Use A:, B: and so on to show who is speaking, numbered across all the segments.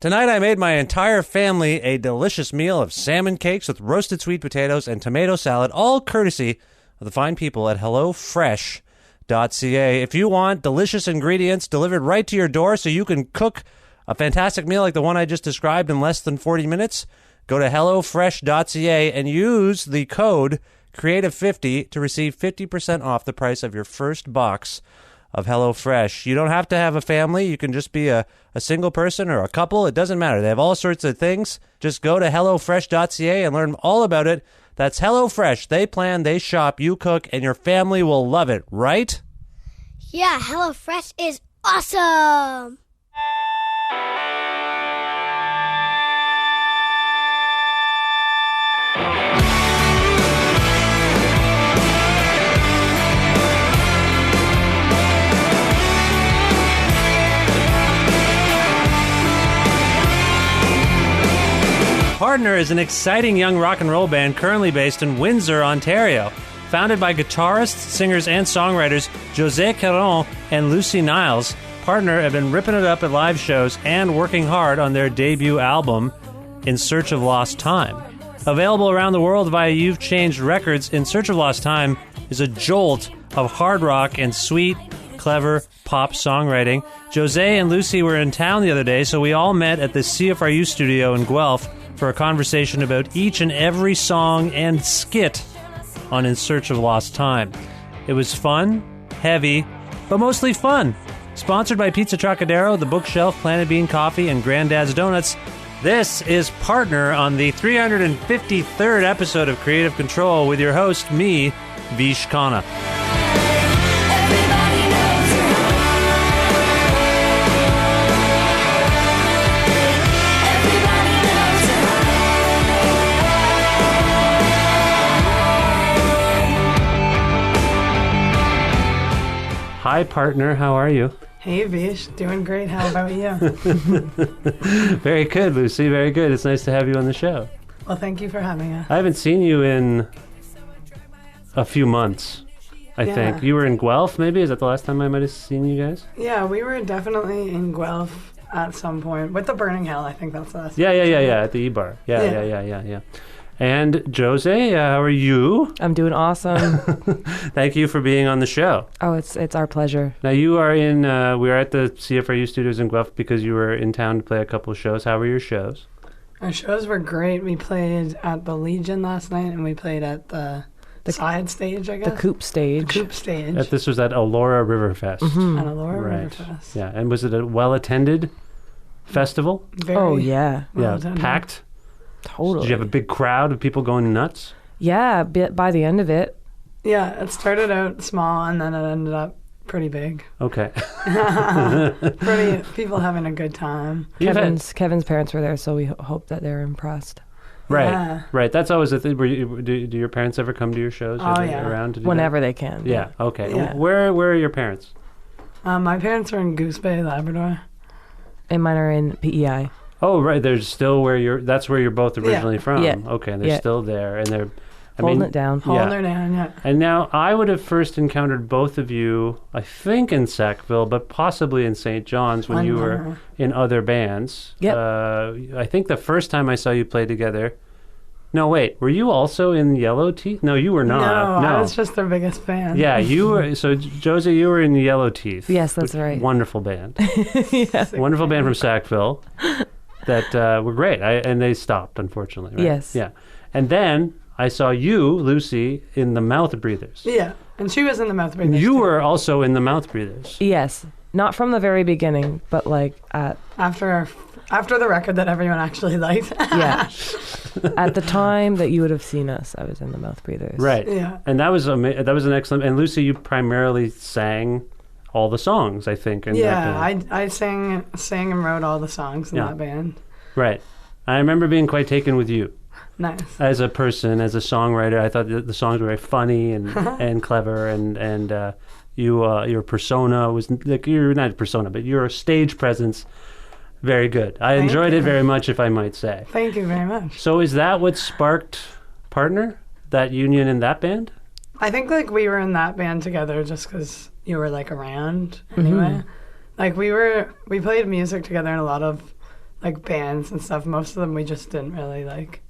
A: Tonight I made my entire family a delicious meal of salmon cakes with roasted sweet potatoes and tomato salad, all courtesy of the fine people at HelloFresh.ca. If you want delicious ingredients delivered right to your door so you can cook a fantastic meal like the one I just described in less than 40 minutes, go to HelloFresh.ca and use the code Creative50 to receive 50% off the price of your first box of HelloFresh. You don't have to have a family. You can just be a single person or a couple. It doesn't matter. They have all sorts of things. Just go to HelloFresh.ca and learn all about it. That's HelloFresh. They plan, they shop, you cook, and your family will love it, right?
B: Yeah, HelloFresh is awesome!
A: Partner is an exciting young rock and roll band currently based in Windsor, Ontario. Founded by guitarists, singers, and songwriters José Caron and Lucy Niles, Partner have been ripping it up at live shows and working hard on their debut album, In Search of Lost Time. Available around the world via You've Changed Records, In Search of Lost Time is a jolt of hard rock and sweet, clever pop songwriting. José and Lucy were in town the other day, so we all met at the CFRU studio in Guelph for a conversation about each and every song and skit on In Search of Lost Time. It was fun, heavy, but mostly fun. Sponsored by Pizza Trocadero, The Bookshelf, Planet Bean Coffee, and Granddad's Donuts, this is Partner on the 353rd episode of Creative Control with your host, me, Vish Khanna. Hi, Partner. How are you?
C: Hey, Vish. Doing great. How about you?
A: Very good, Lucy. Very good. It's nice to have you on the show.
C: Well, thank you for having us.
A: I haven't seen you in a few months, I think. You were in Guelph, maybe? Is that the last time I might have seen you guys?
C: Yeah, we were definitely in Guelph at some point. With the Burning Hell, I think that's the last
A: Yeah, at the E-Bar. Yeah. And José, how are you?
D: I'm doing awesome.
A: Thank you for being on the show.
D: Oh, it's our pleasure.
A: Now you are in, we are at the CFRU studios in Guelph because you were in town to play a couple of shows. How were your shows?
C: Our shows were great. We played at the Legion last night, and we played at the side stage, I guess.
D: The Coop stage.
C: The Coop stage.
A: This was at Elora Riverfest.
D: Mm-hmm.
C: At Elora Riverfest.
A: Yeah, and was it a well-attended festival?
D: Oh, yeah.
C: Well-attended.
A: Packed?
D: Totally.
A: Did you have a big crowd of people going nuts?
D: Yeah, by the end of it.
C: Yeah, it started out small, and then it ended up pretty big.
A: Okay.
C: People having a good time.
D: Kevin's parents were there, so we hope that they're impressed.
A: Right,
C: Yeah.
A: right. That's always the thing. Do your parents ever come to your shows?
C: Oh,
A: Are they
C: yeah.
A: around to do
D: Whenever
A: that?
D: they can.
A: Yeah, okay.
C: Yeah.
A: Where are your parents?
C: My parents are in Goose Bay, Labrador.
D: And mine are in PEI.
A: Oh, right. They're still that's where you're both originally from.
D: Yeah.
A: Okay, and they're still there, and they're
D: Holding it down.
C: Holding her down, yeah.
A: And now I would have first encountered both of you, I think in Sackville, but possibly in St. John's when you were in other bands.
D: Yep.
A: I think the first time I saw you play together. No, wait. Were you also in Yellow Teeth? No, you were not.
C: No, I was just their biggest fan.
A: Yeah, you were. So, José, you were in Yellow Teeth.
D: Yes, that's right.
A: Wonderful band.
D: Yeah.
A: Wonderful band from Sackville that were great. And they stopped, unfortunately. Right?
D: Yes.
A: Yeah. And then I saw you, Lucy, in the Mouth Breathers.
C: Yeah, and she was in the Mouth Breathers.
A: You
C: too.
A: were also in the Mouth Breathers.
D: Yes. Not from the very beginning, but like
C: after the record that everyone actually liked.
D: Yeah. At the time that you would have seen us, I was in the Mouth Breathers.
A: Right.
C: Yeah.
A: And that was an excellent. And Lucy, you primarily sang all the songs, I think. In that band.
C: I sang and wrote all the songs in that band.
A: Right. I remember being quite taken with you.
C: Nice.
A: As a person, as a songwriter, I thought the songs were very funny and clever, and your persona was like, you're not a persona, but your stage presence, very good. I enjoyed it very much, if I might say.
C: Thank you very much.
A: So is that what sparked Partner, that union in that band?
C: I think like we were in that band together just because you were like around anyway. Like we played music together in a lot of like bands and stuff. Most of them we just didn't really like.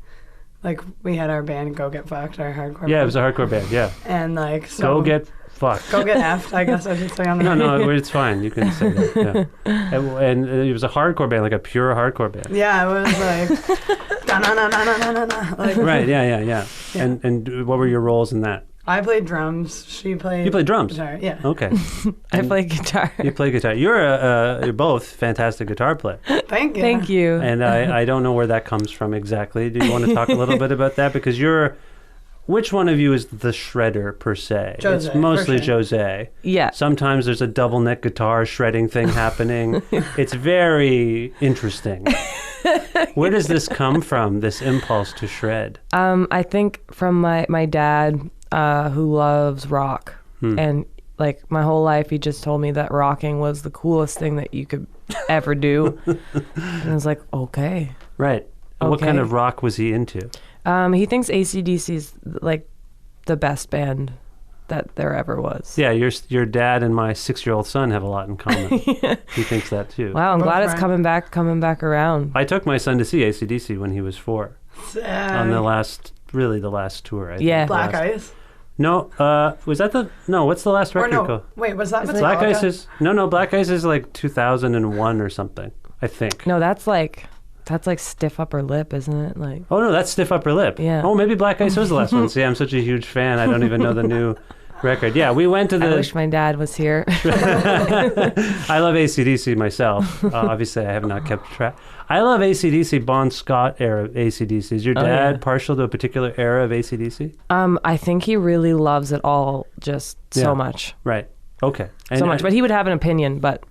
C: Like we had our band Go Get Fucked, our hardcore.
A: Yeah, it
C: band.
A: was a hardcore band. Yeah.
C: And like so
A: Go get fucked.
C: Go Get Effed, I guess I should say on the
A: No, it's fine. You can say that. Yeah. And it was a hardcore band, like a pure hardcore band.
C: Yeah, it was like da na na na na na na. Like
A: Right. Yeah. And what were your roles in that?
C: I played drums. She played.
A: You played drums.
C: Guitar. Yeah.
A: Okay.
D: I play guitar.
A: You play guitar. You're both fantastic guitar players.
C: Thank you.
D: Thank you.
A: And I don't know where that comes from exactly. Do you want to talk a little bit about that? Because which one of you is the shredder per se?
C: Jose,
A: it's mostly
C: for sure.
A: Jose.
D: Yeah.
A: Sometimes there's a double neck guitar shredding thing happening. It's very interesting. Where does this come from, this impulse to shred?
D: I think from my dad, who loves rock. And like my whole life, he just told me that rocking was the coolest thing that you could ever do. And I was like, okay.
A: Right. What kind
D: Okay.
A: of rock was he into?
D: He thinks AC/DC is like the best band that there ever was.
A: Yeah, your dad and my 6-year-old son have a lot in common. He thinks that too.
D: Wow, I'm
C: Both
D: glad it's
C: right.
D: coming back around.
A: I took my son to see AC/DC when he was 4 on the last tour. I think.
D: Yeah.
C: Black
A: Last-
C: Ice.
A: No, was that what's the last
C: Or
A: record
C: no,
A: called?
C: wait, was that
A: Black
C: Metallica?
A: Ice is Black Ice is like 2001 or something, I think.
D: No, that's like Stiff Upper Lip, isn't it? Like,
A: Oh no, that's Stiff Upper Lip.
D: Yeah.
A: Oh, maybe Black Ice was the last one. See, I'm such a huge fan. I don't even know the new record. Yeah, we went to
D: I
A: the.
D: wish my dad was here.
A: I love AC/DC myself. Obviously, I have not kept track. I love AC/DC, Bon Scott era AC/DC. Is your
D: Oh,
A: dad
D: yeah.
A: partial to a particular era of AC/DC?
D: I think he really loves it all just
A: Yeah.
D: so much.
A: Right. Okay.
D: So much. But he would have an opinion, but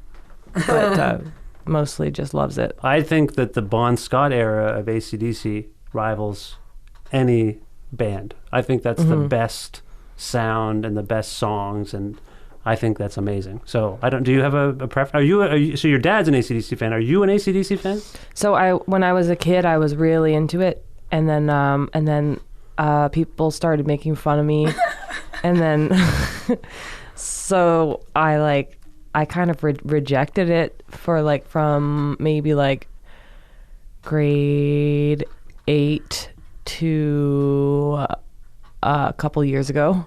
D: mostly just loves it.
A: I think that the Bon Scott era of AC/DC rivals any band. I think that's the best sound and the best songs, and I think that's amazing. So do you have a preference? Are you, so your dad's an AC/DC fan. Are you an AC/DC fan?
D: So when I was a kid, I was really into it, and then people started making fun of me, and then so I kind of rejected it for from maybe grade 8 to a couple years ago,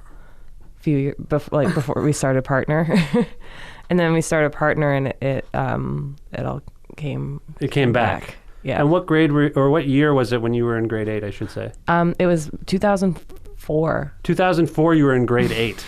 D: before we started Partner, and then we started Partner, and it all came.
A: It came back.
D: Yeah.
A: And what grade what year was it when you were in grade 8? I should say.
D: It was 2004.
A: 2004. You were in grade 8.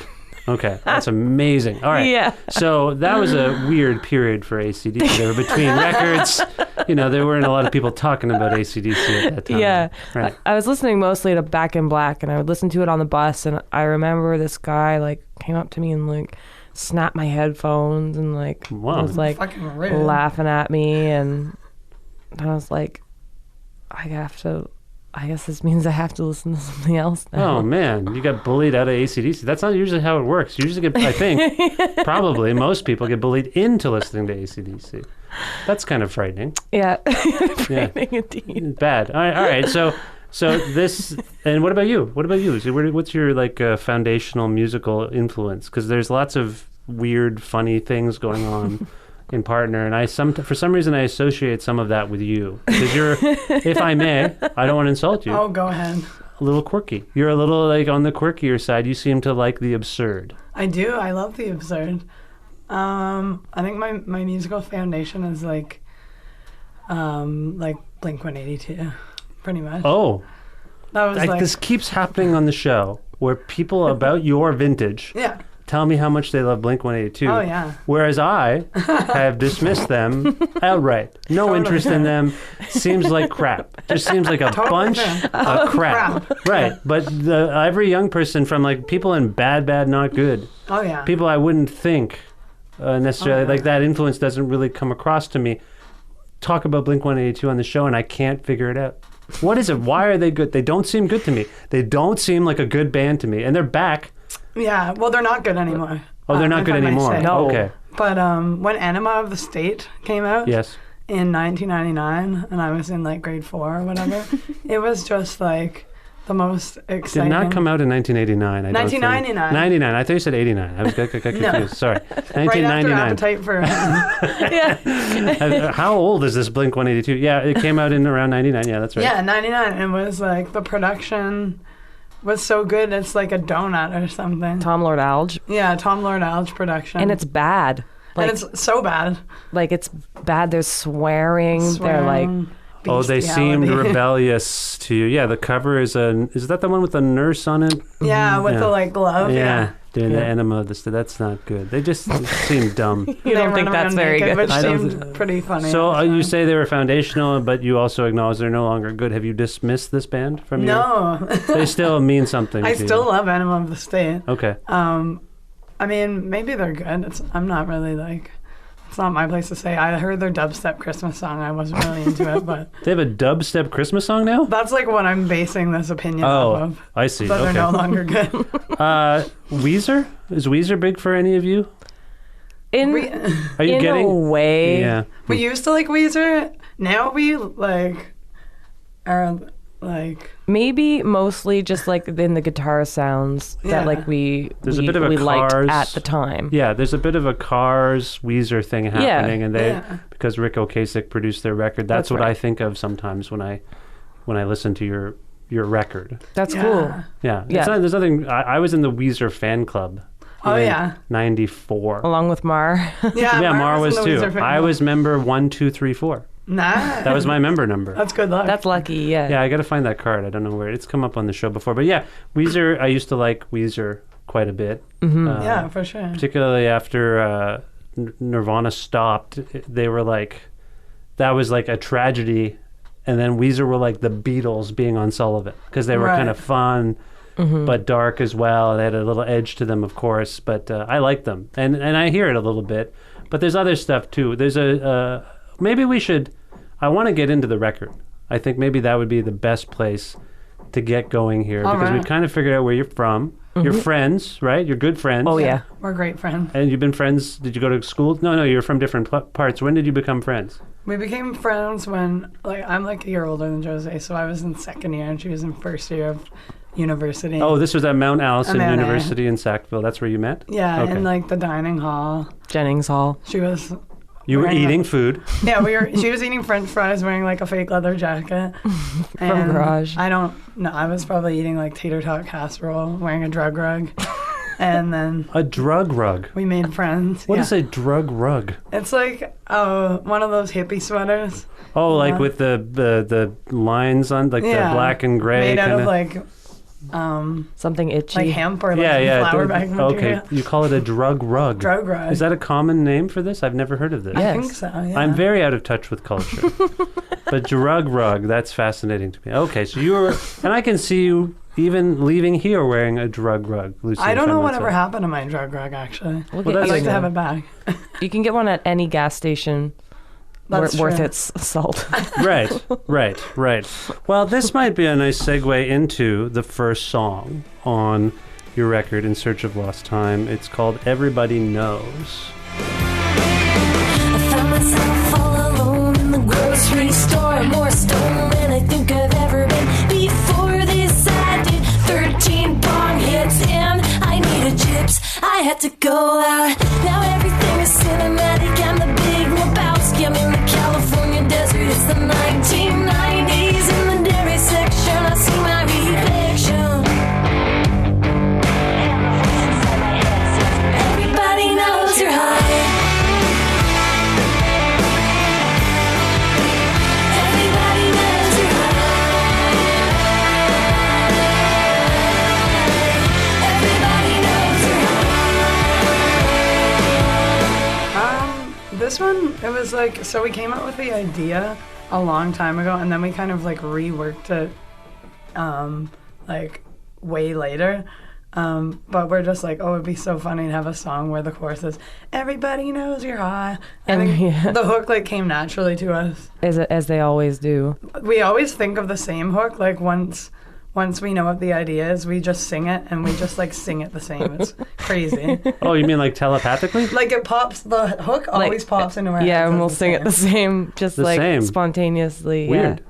A: Okay, that's amazing. All right.
D: Yeah.
A: So that was a weird period for AC/DC. They were between records. There weren't a lot of people talking about AC/DC at that time.
D: Yeah.
A: Right.
D: I was listening mostly to Back in Black, and I would listen to it on the bus, and I remember this guy came up to me and snapped my headphones and
A: Wow.
D: was
C: Fucking rude.
D: laughing at me, and I was like, I guess this means I have to listen to something else now.
A: Oh man, you got bullied out of AC/DC. That's not usually how it works. You usually get, I think, probably most people get bullied into listening to AC/DC. That's kind of frightening.
D: Yeah.
A: Yeah.
D: Frightening indeed.
A: Bad. All right. So this, and what about you? So what's your foundational musical influence? Because there's lots of weird, funny things going on in Partner, and for some reason I associate some of that with you. Because you're, if I may, I don't want to insult you,
C: Oh, go ahead.
A: a little quirky. You're a little on the quirkier side. You seem to like the absurd.
C: I do. I love the absurd. I think my musical foundation is Blink-182, pretty much.
A: Oh,
C: That was
A: this keeps happening on the show where people about your vintage
C: yeah.
A: tell me how much they love Blink-182.
C: Oh yeah.
A: Whereas I have dismissed them outright. No
C: Totally.
A: interest in them. Seems like crap. Just seems like a
C: Totally
A: bunch
C: fair.
A: of crap. Right. But every young person from people in bad, not good.
C: Oh yeah.
A: People I wouldn't think necessarily,
C: Oh, yeah.
A: that influence doesn't really come across to me. Talk about Blink-182 on the show and I can't figure it out. What is it? Why are they good? They don't seem good to me. They don't seem like a good band to me. And they're back.
C: Yeah. Well, they're not good anymore.
A: Oh, they're not
C: if
A: good
C: I may
A: anymore.
C: say.
D: No.
A: Okay.
C: But when Enema of the State came out
A: Yes.
C: in 1999, and I was in grade 4 or whatever, it was just the most
A: Did
C: exciting.
A: not come out in 1989. I don't think.
C: 1999.
A: 99. I thought you said 89. I was got confused.
C: No.
A: Sorry.
C: Right after
A: 1999.
C: Appetite for
A: How old is this Blink 182? Yeah, it came out in around 99. Yeah, that's right.
C: Yeah, 99. It was like the production was so good. It's like a donut or something.
D: Tom Lord Alge,
C: Yeah, Tom Lord Alge production.
D: and it's bad. Like,
C: and it's so bad.
D: like it's bad. There's swearing. They're like,
C: Swearing,
A: Oh, they seemed
C: bestiality.
A: rebellious to you. Yeah, the cover is that the one with the nurse on it?
C: Yeah, with
A: Yeah.
C: the like glove.
A: Yeah, doing the
D: Yeah.
A: enema. That's not good. They just seem dumb.
D: you
C: They
D: don't
C: run
D: think that's
C: around
D: very
C: naked,
D: good.
C: Which
A: I don't
C: seemed pretty funny.
A: So
C: at the
A: you
C: time.
A: say they were foundational, but you also acknowledge they're no longer good. Have you dismissed this band from your?
C: No.
A: They still mean something.
C: I
A: to
C: still
A: you.
C: love Enema of the State.
A: Okay.
C: I mean, maybe they're good. I'm not really like, it's not my place to say. I heard their dubstep Christmas song. I wasn't really into it, but
A: They have a dubstep Christmas song now.
C: that's like what I'm basing this opinion off
A: Oh,
C: of.
A: I see.
C: But they're no
A: Okay.
C: longer good.
A: Weezer, is Weezer big for any of you?
D: In
C: we,
A: Are you
D: in
A: getting?
D: a way,
A: Yeah.
C: we used to like Weezer. Now we like are like
D: maybe mostly just like in the guitar sounds
C: Yeah.
D: that like we
A: There's a bit of a
D: we liked
A: Cars-
D: at the time.
A: Yeah, there's a bit of a Cars Weezer thing happening, and they
C: Yeah.
A: because Rick Ocasek produced their record. That's
D: That's
A: what
D: right.
A: I think of sometimes when I listen to your record.
D: That's
C: Yeah.
D: cool.
A: Yeah,
D: Yeah.
A: There's nothing. I was in the Weezer fan club.
C: Oh,
A: in
C: yeah.
A: '94.
D: Along with Mar.
C: yeah.
A: Yeah, Mar
C: in
A: was
C: the
A: too.
C: Weezer fan
A: I
C: club.
A: was member 1, 2, 3, 4.
C: Nah.
A: That was my member number.
C: That's good luck.
D: That's lucky. Yeah.
A: Yeah, I got to find that card. I don't know where it's come up on the show before, but yeah, Weezer. I used to like Weezer quite a bit.
C: yeah, for sure.
A: Particularly after Nirvana stopped, they were like, that was like a tragedy. And then Weezer were like the Beatles being on Sullivan because they were
C: Right.
A: kind of fun, but dark as well. They had a little edge to them, of course, but I like them. And I hear it a little bit. But there's other stuff too. There's maybe we should, I want to get into the record. I think maybe that would be the best place to get going here
C: All
A: because
C: right.
A: we've kind of figured out where you're from. You're friends, right? You're good friends.
D: Oh yeah.
C: We're great friends.
A: And you've been friends. Did you go to school? No, you're from different parts. When did you become friends?
C: We became friends when, like, I'm like a year older than Jose, so I was in second year and she was in first year of university.
A: Oh, this was at Mount Allison
C: Mount
A: University in Sackville. That's where you met?
C: yeah,
A: okay.
C: in like the dining hall.
D: Jennings Hall.
C: She was,
A: You were
C: Right.
A: eating food.
C: yeah, she was eating French fries wearing like a fake leather jacket.
D: From Garage.
C: I was probably eating like tater tot casserole, wearing a drug rug. And then
A: A drug rug.
C: we made friends.
A: What
C: yeah.
A: is a drug rug?
C: It's like one of those hippie sweaters.
A: Oh, like
C: Yeah.
A: with the lines on, like
C: Yeah.
A: the black and gray
C: Made out
A: kind
C: of like
D: Something itchy.
C: like hemp or like
A: yeah.
C: flour bag material.
A: Okay, you call it a drug rug.
C: Drug rug.
A: Is that a common name for this? I've never heard of this.
D: Yeah.
C: I think so, yeah.
A: I'm very out of touch with culture. But drug rug, that's fascinating to me. Okay, so you were, and I can see you even leaving here wearing a drug rug, Lucy.
C: I don't know whatever
A: happened.
C: happened to my drug rug, actually.
D: We'll
A: Well,
D: get
C: I'd
A: that's
C: like
D: you
C: to have
D: one.
C: it back.
D: You can get one at any gas station.
C: That's
D: worth
C: true.
D: its salt.
A: Right. Well, this might be a nice segue into the first song on your record, In Search of Lost Time. It's called Everybody Knows.
E: I found myself all alone in the grocery store, more stoned than I think I've ever been. Before this, I did 13 bong hits and I needed chips. I had to go out. Now everything is cinematic. I'm the big Lebowski. I'm in the California desert. It's the 1990s. In the dairy section, I see my reflection. Everybody knows you're high. Everybody knows you're high. Everybody knows you're high.
C: This one, it was like, so we came up with the idea a long time ago, and then we kind of like reworked it, like way later. But we're just like, oh, it'd be so funny to have a song where the chorus is "Everybody knows you're high." I
D: And,
C: think
D: yeah.
C: the hook like came naturally to us.
D: As they always do.
C: We always think of the same hook. Like once we know what the idea is, we just sing it, and we just like sing it the same. It's crazy.
A: Oh, you mean like telepathically?
C: Like it pops. The hook always pops into our heads
D: Yeah, and
C: as
D: we'll
C: the
D: sing it
C: same.
D: the same, just
A: The
D: like
A: same.
D: spontaneously.
A: Weird.
D: Yeah.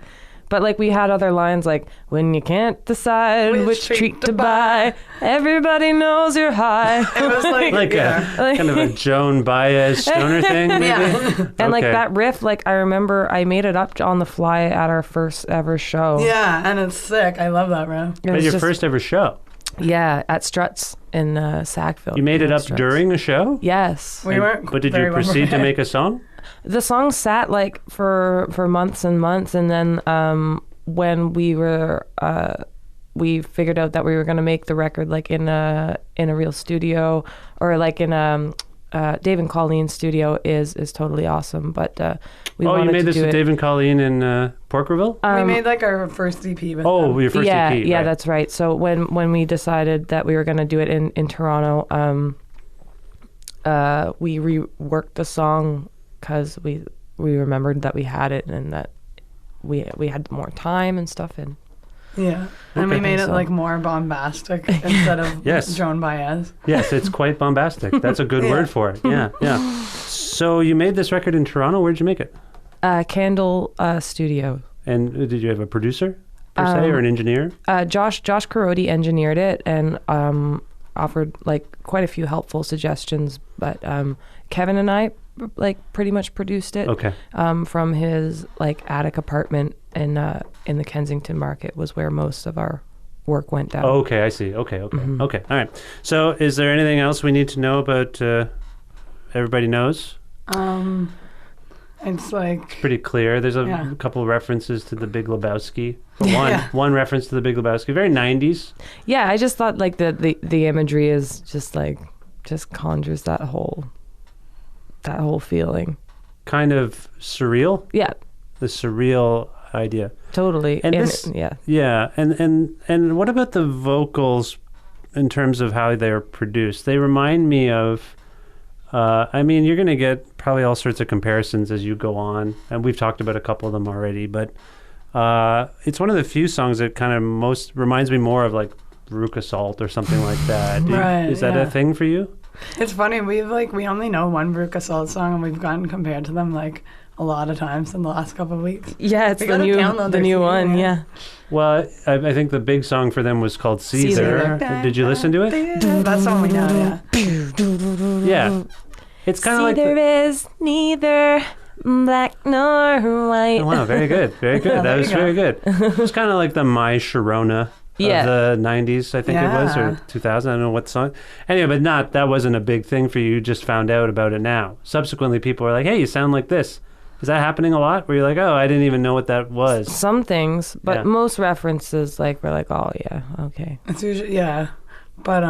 D: But like we had other lines like, when you can't decide which treat to buy, everybody knows you're high.
C: It was like,
A: Like
C: yeah.
A: a kind of a Joan Baez stoner thing, maybe?
C: Yeah.
D: And like
A: Okay.
D: that riff, like I remember I made it up on the fly at our first ever show.
C: Yeah, and it's sick. I love that riff.
D: It
A: At
D: was
A: your
D: just-
A: first ever show.
D: Yeah, at Struts in Sackville.
A: You made it up
D: Struts.
A: during a show?
D: Yes.
C: We weren't.
A: But did
C: very
A: you
C: well
A: proceed to
C: prepared.
A: make a song?
D: The song sat like for months and months, and then when we were we figured out that we were going to make the record like in a real studio, or like in Dave and Colleen's studio is totally awesome, but we
A: Oh,
D: wanted
A: you made
D: to
A: this
D: do
A: with
D: it.
A: Dave and Colleen in Porkerville?
C: We made like our first EP with
A: Oh,
C: them.
A: your first
D: yeah,
A: EP.
D: yeah,
A: right.
D: that's right. So when we decided that we were going to do it in Toronto, we reworked the song because we remembered that we had it and that we had more time and stuff. And
C: Yeah. And we
A: Okay.
C: made it
D: So-
C: like more bombastic instead of
A: Yes.
C: Joan Baez.
A: Yes, it's quite bombastic. That's a good
C: Yeah.
A: word for it. Yeah, yeah. So you made this record in Toronto. Where'd you make it?
D: Candle Studio.
A: And did you have a producer, per se, or an engineer?
D: Josh Carodi engineered it and offered like quite a few helpful suggestions, but Kevin and I like pretty much produced it.
A: Okay.
D: From his like attic apartment in the Kensington Market was where most of our work went down.
A: Oh, okay, I see. Okay.
D: Mm-hmm.
A: Okay. All right. So is there anything else we need to know about Everybody Knows?
C: It's like,
A: Pretty clear. There's a
C: Yeah.
A: couple references to the Big Lebowski.
C: Yeah.
A: One reference to the Big Lebowski. Very 90s.
D: Yeah, I just thought like the imagery is just conjures that whole feeling.
A: Kind of surreal.
D: Yeah,
A: The surreal idea.
D: totally.
A: And this-
D: yeah.
A: Yeah, and what about the vocals in terms of how they're produced? They remind me of, I mean, you're going to get probably all sorts of comparisons as you go on, and we've talked about a couple of them already, but it's one of the few songs that kind of most reminds me more of like Veruca Salt or something like that.
C: Right,
A: Is that
C: yeah.
A: a thing for you?
C: it's funny. We only know one Veruca Salt song, and we've gotten compared to them like a lot of times in the last couple of weeks.
D: Yeah, it's
C: We
D: the
C: gotta
D: new
C: download
D: the
C: their
D: new
C: CD,
D: one.
C: yeah.
D: Yeah.
A: Well, I think the big song for them was called Caesar.
D: Caesar.
A: Did you listen to it?
C: That's the one we know, yeah.
A: Yeah. It's kind of like...
D: there is neither black nor white.
A: Oh, wow, very good. Very good.
C: Yeah,
A: That
C: there
A: was
C: you go.
A: very good. It was kind of like the My Sharona
D: Yeah.
A: of the 90s, I think it was,
C: Yeah.
A: or 2000. I don't know what song. Anyway, but that wasn't a big thing for you. You just found out about it now. Subsequently, people were like, hey, you sound like this. Is that happening a lot? Where you're like, oh, I didn't even know what that was.
D: Some things, but
A: Yeah.
D: most references like we're like, oh yeah, okay.
C: It's usually, yeah. But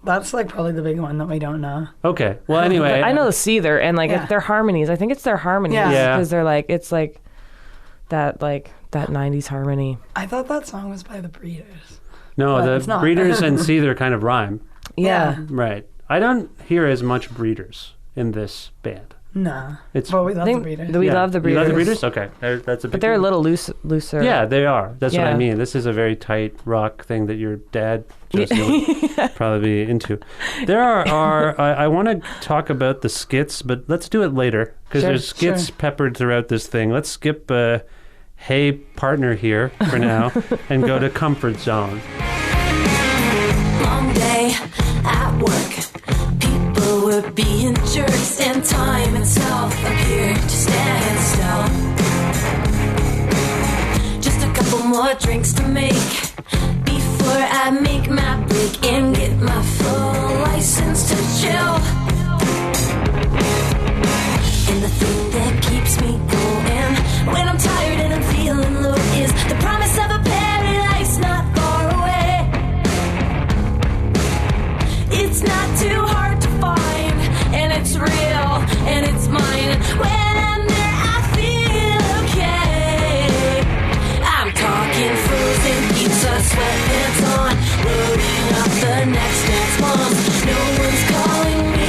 C: that's like probably the big one that we don't know.
A: Okay. Well, anyway.
D: I know the Seether and like
C: Yeah.
D: their harmonies. I think it's their harmonies
C: Yeah.
A: Yeah.
D: because they're like it's like that 90s harmony.
C: I thought that song was by the Breeders.
A: No,
C: but it's
A: the
C: not.
A: Breeders and Seether kind of rhyme.
D: Yeah.
A: Right. I don't hear as much Breeders in this band.
C: No.
A: It's-
C: But we
D: I
C: love the
D: think
C: Breeders.
D: we
A: Yeah.
D: love the
A: You
D: Breeders.
A: love the Breeders? Okay. That's a big
D: But they're a
A: deal.
D: little looser.
A: Yeah, they are. That's what I
D: Yeah.
A: mean. This is a very tight rock thing that your dad Josie would probably be into. There are I want to talk about the skits, but let's do it later because
D: Sure,
A: there's skits peppered throughout this thing. Let's skip Hey Partner here for now and go to Comfort Zone.
E: Long day at work. People were being jerks, and time itself appeared to stand still. Just a couple more drinks to make before I make my break and get my full license to chill. And the thing that keeps me going when I'm tired and I'm feeling low is the promise of a paradise not far away. It's not too hard to find, and it's real, and it's mine. When I'm there, I feel okay. I'm talking frozen pizza, sweatpants on, loading up the next dance moms. No one's calling me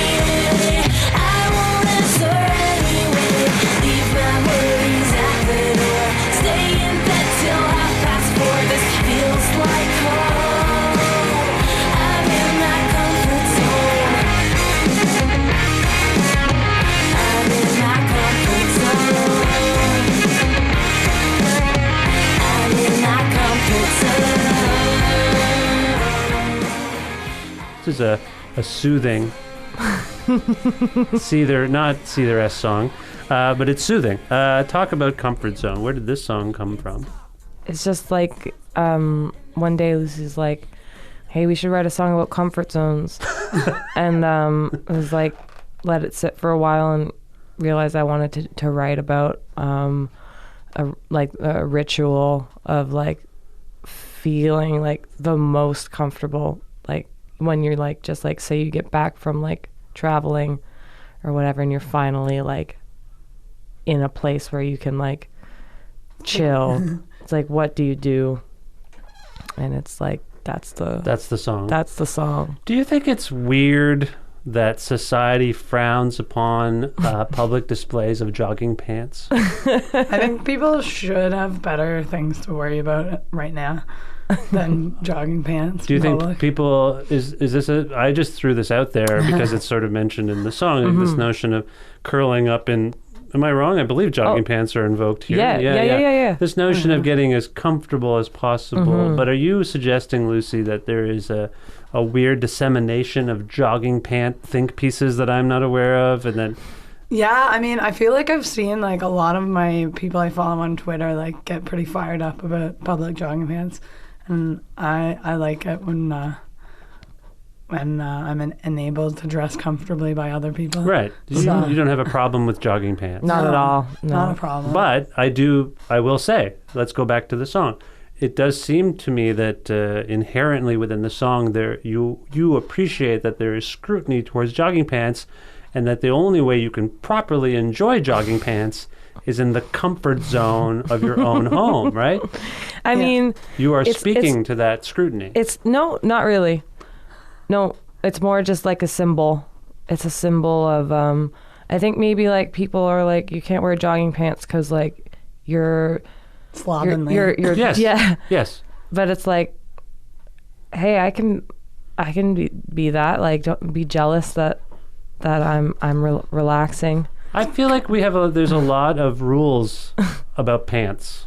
A: This is a soothing not Seether-esque song, but it's soothing. Talk about comfort zone. Where did this song come from?
D: It's just like one day Lucy's like, hey, we should write a song about comfort zones. And it was like, let it sit for a while and realized I wanted to write about a ritual of like feeling like the most comfortable, like when you're like, just like, say you get back from like traveling or whatever and you're finally like in a place where you can like chill. It's like, what do you do? And it's like, that's the
A: song.
D: That's the song.
A: Do you think it's weird that society frowns upon public displays of jogging pants?
C: I think people should have better things to worry about right now than jogging pants.
A: Do you think
C: public.
A: people is this I just threw this out there because it's sort of mentioned in the song, like this notion of curling up in. Am I wrong? I believe jogging pants are invoked here.
D: Yeah.
A: This notion of getting as comfortable as possible. But are you suggesting, Lucy, that there is a weird dissemination of jogging pant think pieces that I'm not aware of, and then?
C: Yeah, I mean, I feel like I've seen like a lot of my people I follow on Twitter like get pretty fired up about public jogging pants, and I like it when I'm enabled to dress comfortably by other people.
A: Right. You don't have a problem with jogging pants.
D: Not at all. No.
C: Not a problem.
A: But I will say, let's go back to the song. It does seem to me that inherently within the song, there you appreciate that there is scrutiny towards jogging pants, and that the only way you can properly enjoy jogging pants is in the comfort zone of your own home, right?
D: I mean,
A: you are speaking to that scrutiny.
D: It's no, not really. No, it's more just like a symbol. It's a symbol of, I think maybe like people are like, you can't wear jogging pants because like you're
C: slovenly.
D: You're
A: yes.
D: Yeah.
A: Yes.
D: But it's like, hey, I can be that. Like, don't be jealous that I'm relaxing.
A: I feel like there's a lot of rules about pants.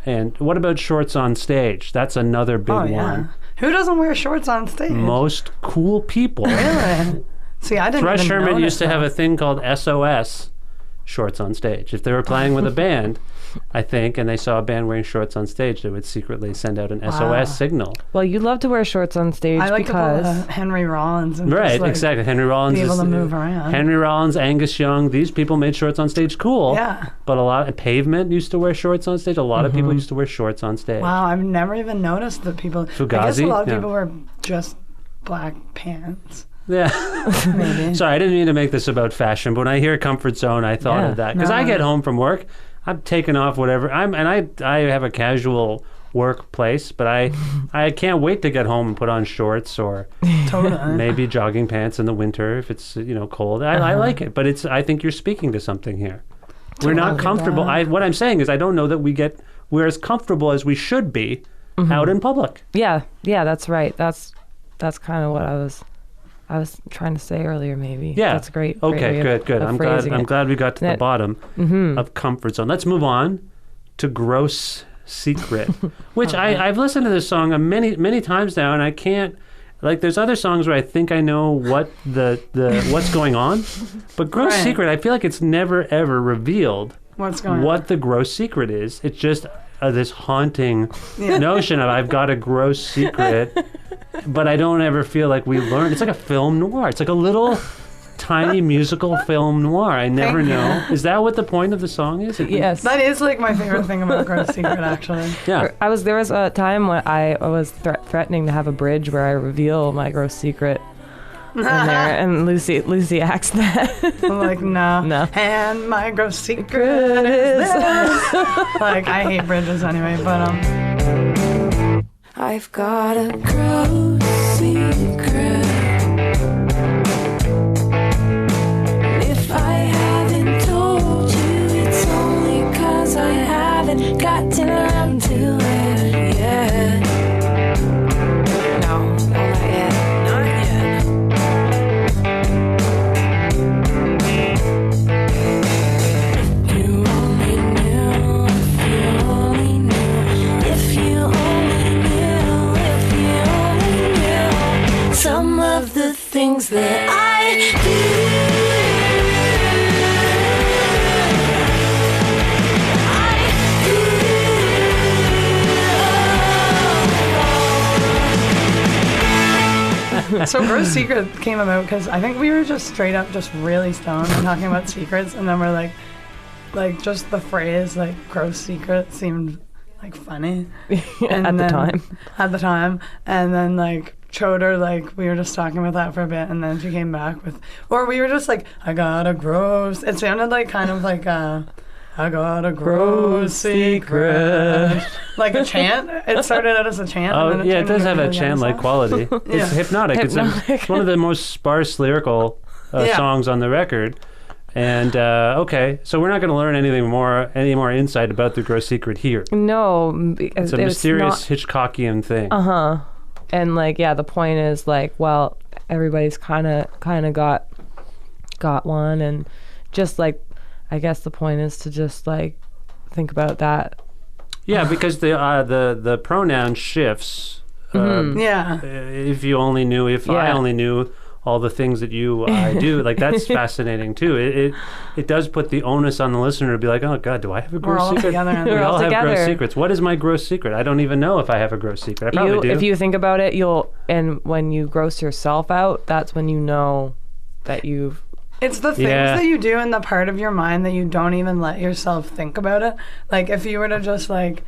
A: And what about shorts on stage? That's another big one.
C: Who doesn't wear shorts on stage?
A: Most cool people.
C: Really? See, I didn't
A: Thrush
C: even
A: Hermit
C: notice
A: used to have
C: that.
A: a thing called SOS, shorts on stage. If they were playing with a band, I think, and they saw a band wearing shorts on stage, they would secretly send out an SOS signal.
D: Well, you love to wear shorts on stage
C: I like
D: because...
C: to pull Henry Rollins. And
A: Right,
C: just, like,
A: exactly. Henry Rollins
C: be able
A: is
C: to move around.
A: Henry Rollins, Angus Young, these people made shorts on stage cool.
C: Yeah.
A: But a lot of Pavement used to wear shorts on stage. A lot of people used to wear shorts on stage.
C: Wow, I've never even noticed that people... I guess
A: Fugazi?
C: a lot of
A: Yeah.
C: people wear just black pants.
A: Yeah.
C: Maybe.
A: Sorry, I didn't mean to make this about fashion, but when I hear comfort zone, I thought of that. Because I get home from work, I'm taking off whatever. I have a casual workplace, but I can't wait to get home and put on shorts or
C: Totally.
A: maybe jogging pants in the winter if it's cold. I like it, but I think you're speaking to something here. We're not comfortable. What I'm saying is I don't know that we're as comfortable as we should be out in public.
D: Yeah, that's right. That's kind of what I was trying to say earlier, maybe.
A: Yeah.
D: That's great.
A: Okay, good. I'm glad we got to the bottom of comfort zone. Let's move on to Gross Secret, which I've listened to this song many times now, and I can't. Like, there's other songs where I think I know what the what's going on, but Gross
C: Right.
A: Secret, I feel like it's never ever revealed
C: What's going
A: what
C: on?
A: the gross secret is. It's just this haunting notion of I've got a gross secret, but I don't ever feel like we learn. It's like a film noir. It's like a little tiny musical film noir. I never know. Is that what the point of the song is?
D: Yes.
C: That is like my favorite thing about Gross Secret, actually.
A: Yeah.
D: There was a time when I was threatening to have a bridge where I reveal my gross secret in there, and Lucy acts that.
C: I'm like, no.
D: No.
C: And my gross secret is this. Like, I hate bridges anyway, but
E: I've got a gross secret. If I haven't told you, it's only 'cause I haven't gotten around to it yet. No, not yet. Not yet. If you only knew, if you only knew, if you only knew, if you only knew some of the
C: So Gross Secret came about because I think we were just straight up just really stoned and talking about secrets, and then we're like just the phrase like Gross Secret seemed like funny and
D: At the time.
C: At the time, and then like Choder, like we were just talking about that for a bit, and then she came back with, or we were just like, I got a gross. It sounded like kind of like I got a gross secret. Like a chant. It started out as a chant.
A: Oh,
C: and then
A: yeah, it
C: turned
A: does
C: into
A: have a
C: really
A: chant-like
C: song.
A: quality. It's
C: Yeah.
A: hypnotic. It's one of the most sparse lyrical
C: Yeah.
A: songs on the record. And okay, so we're not going to learn any more insight about the Gross Secret here.
D: No,
A: It's a mysterious Hitchcockian thing.
D: And like, yeah, the point is like, well, everybody's kind of got one, and just like, I guess the point is to just like think about that.
A: Yeah, because the pronoun shifts.
C: Yeah.
A: If you only knew, if I
D: Yeah.
A: only knew all the things that I do, like that's fascinating too. It does put the onus on the listener to be like, oh God, do I have a
C: We're
A: gross
C: all
A: secret?
C: together.
A: We
C: We're
A: all
D: all
A: have gross
D: together.
A: secrets. What is my gross secret? I don't even know if I have a gross secret. I probably do.
D: If you think about it, and when you gross yourself out, that's when you know that you've.
C: It's the things
A: Yeah.
C: that you do in the part of your mind that you don't even let yourself think about it. Like if you were to just like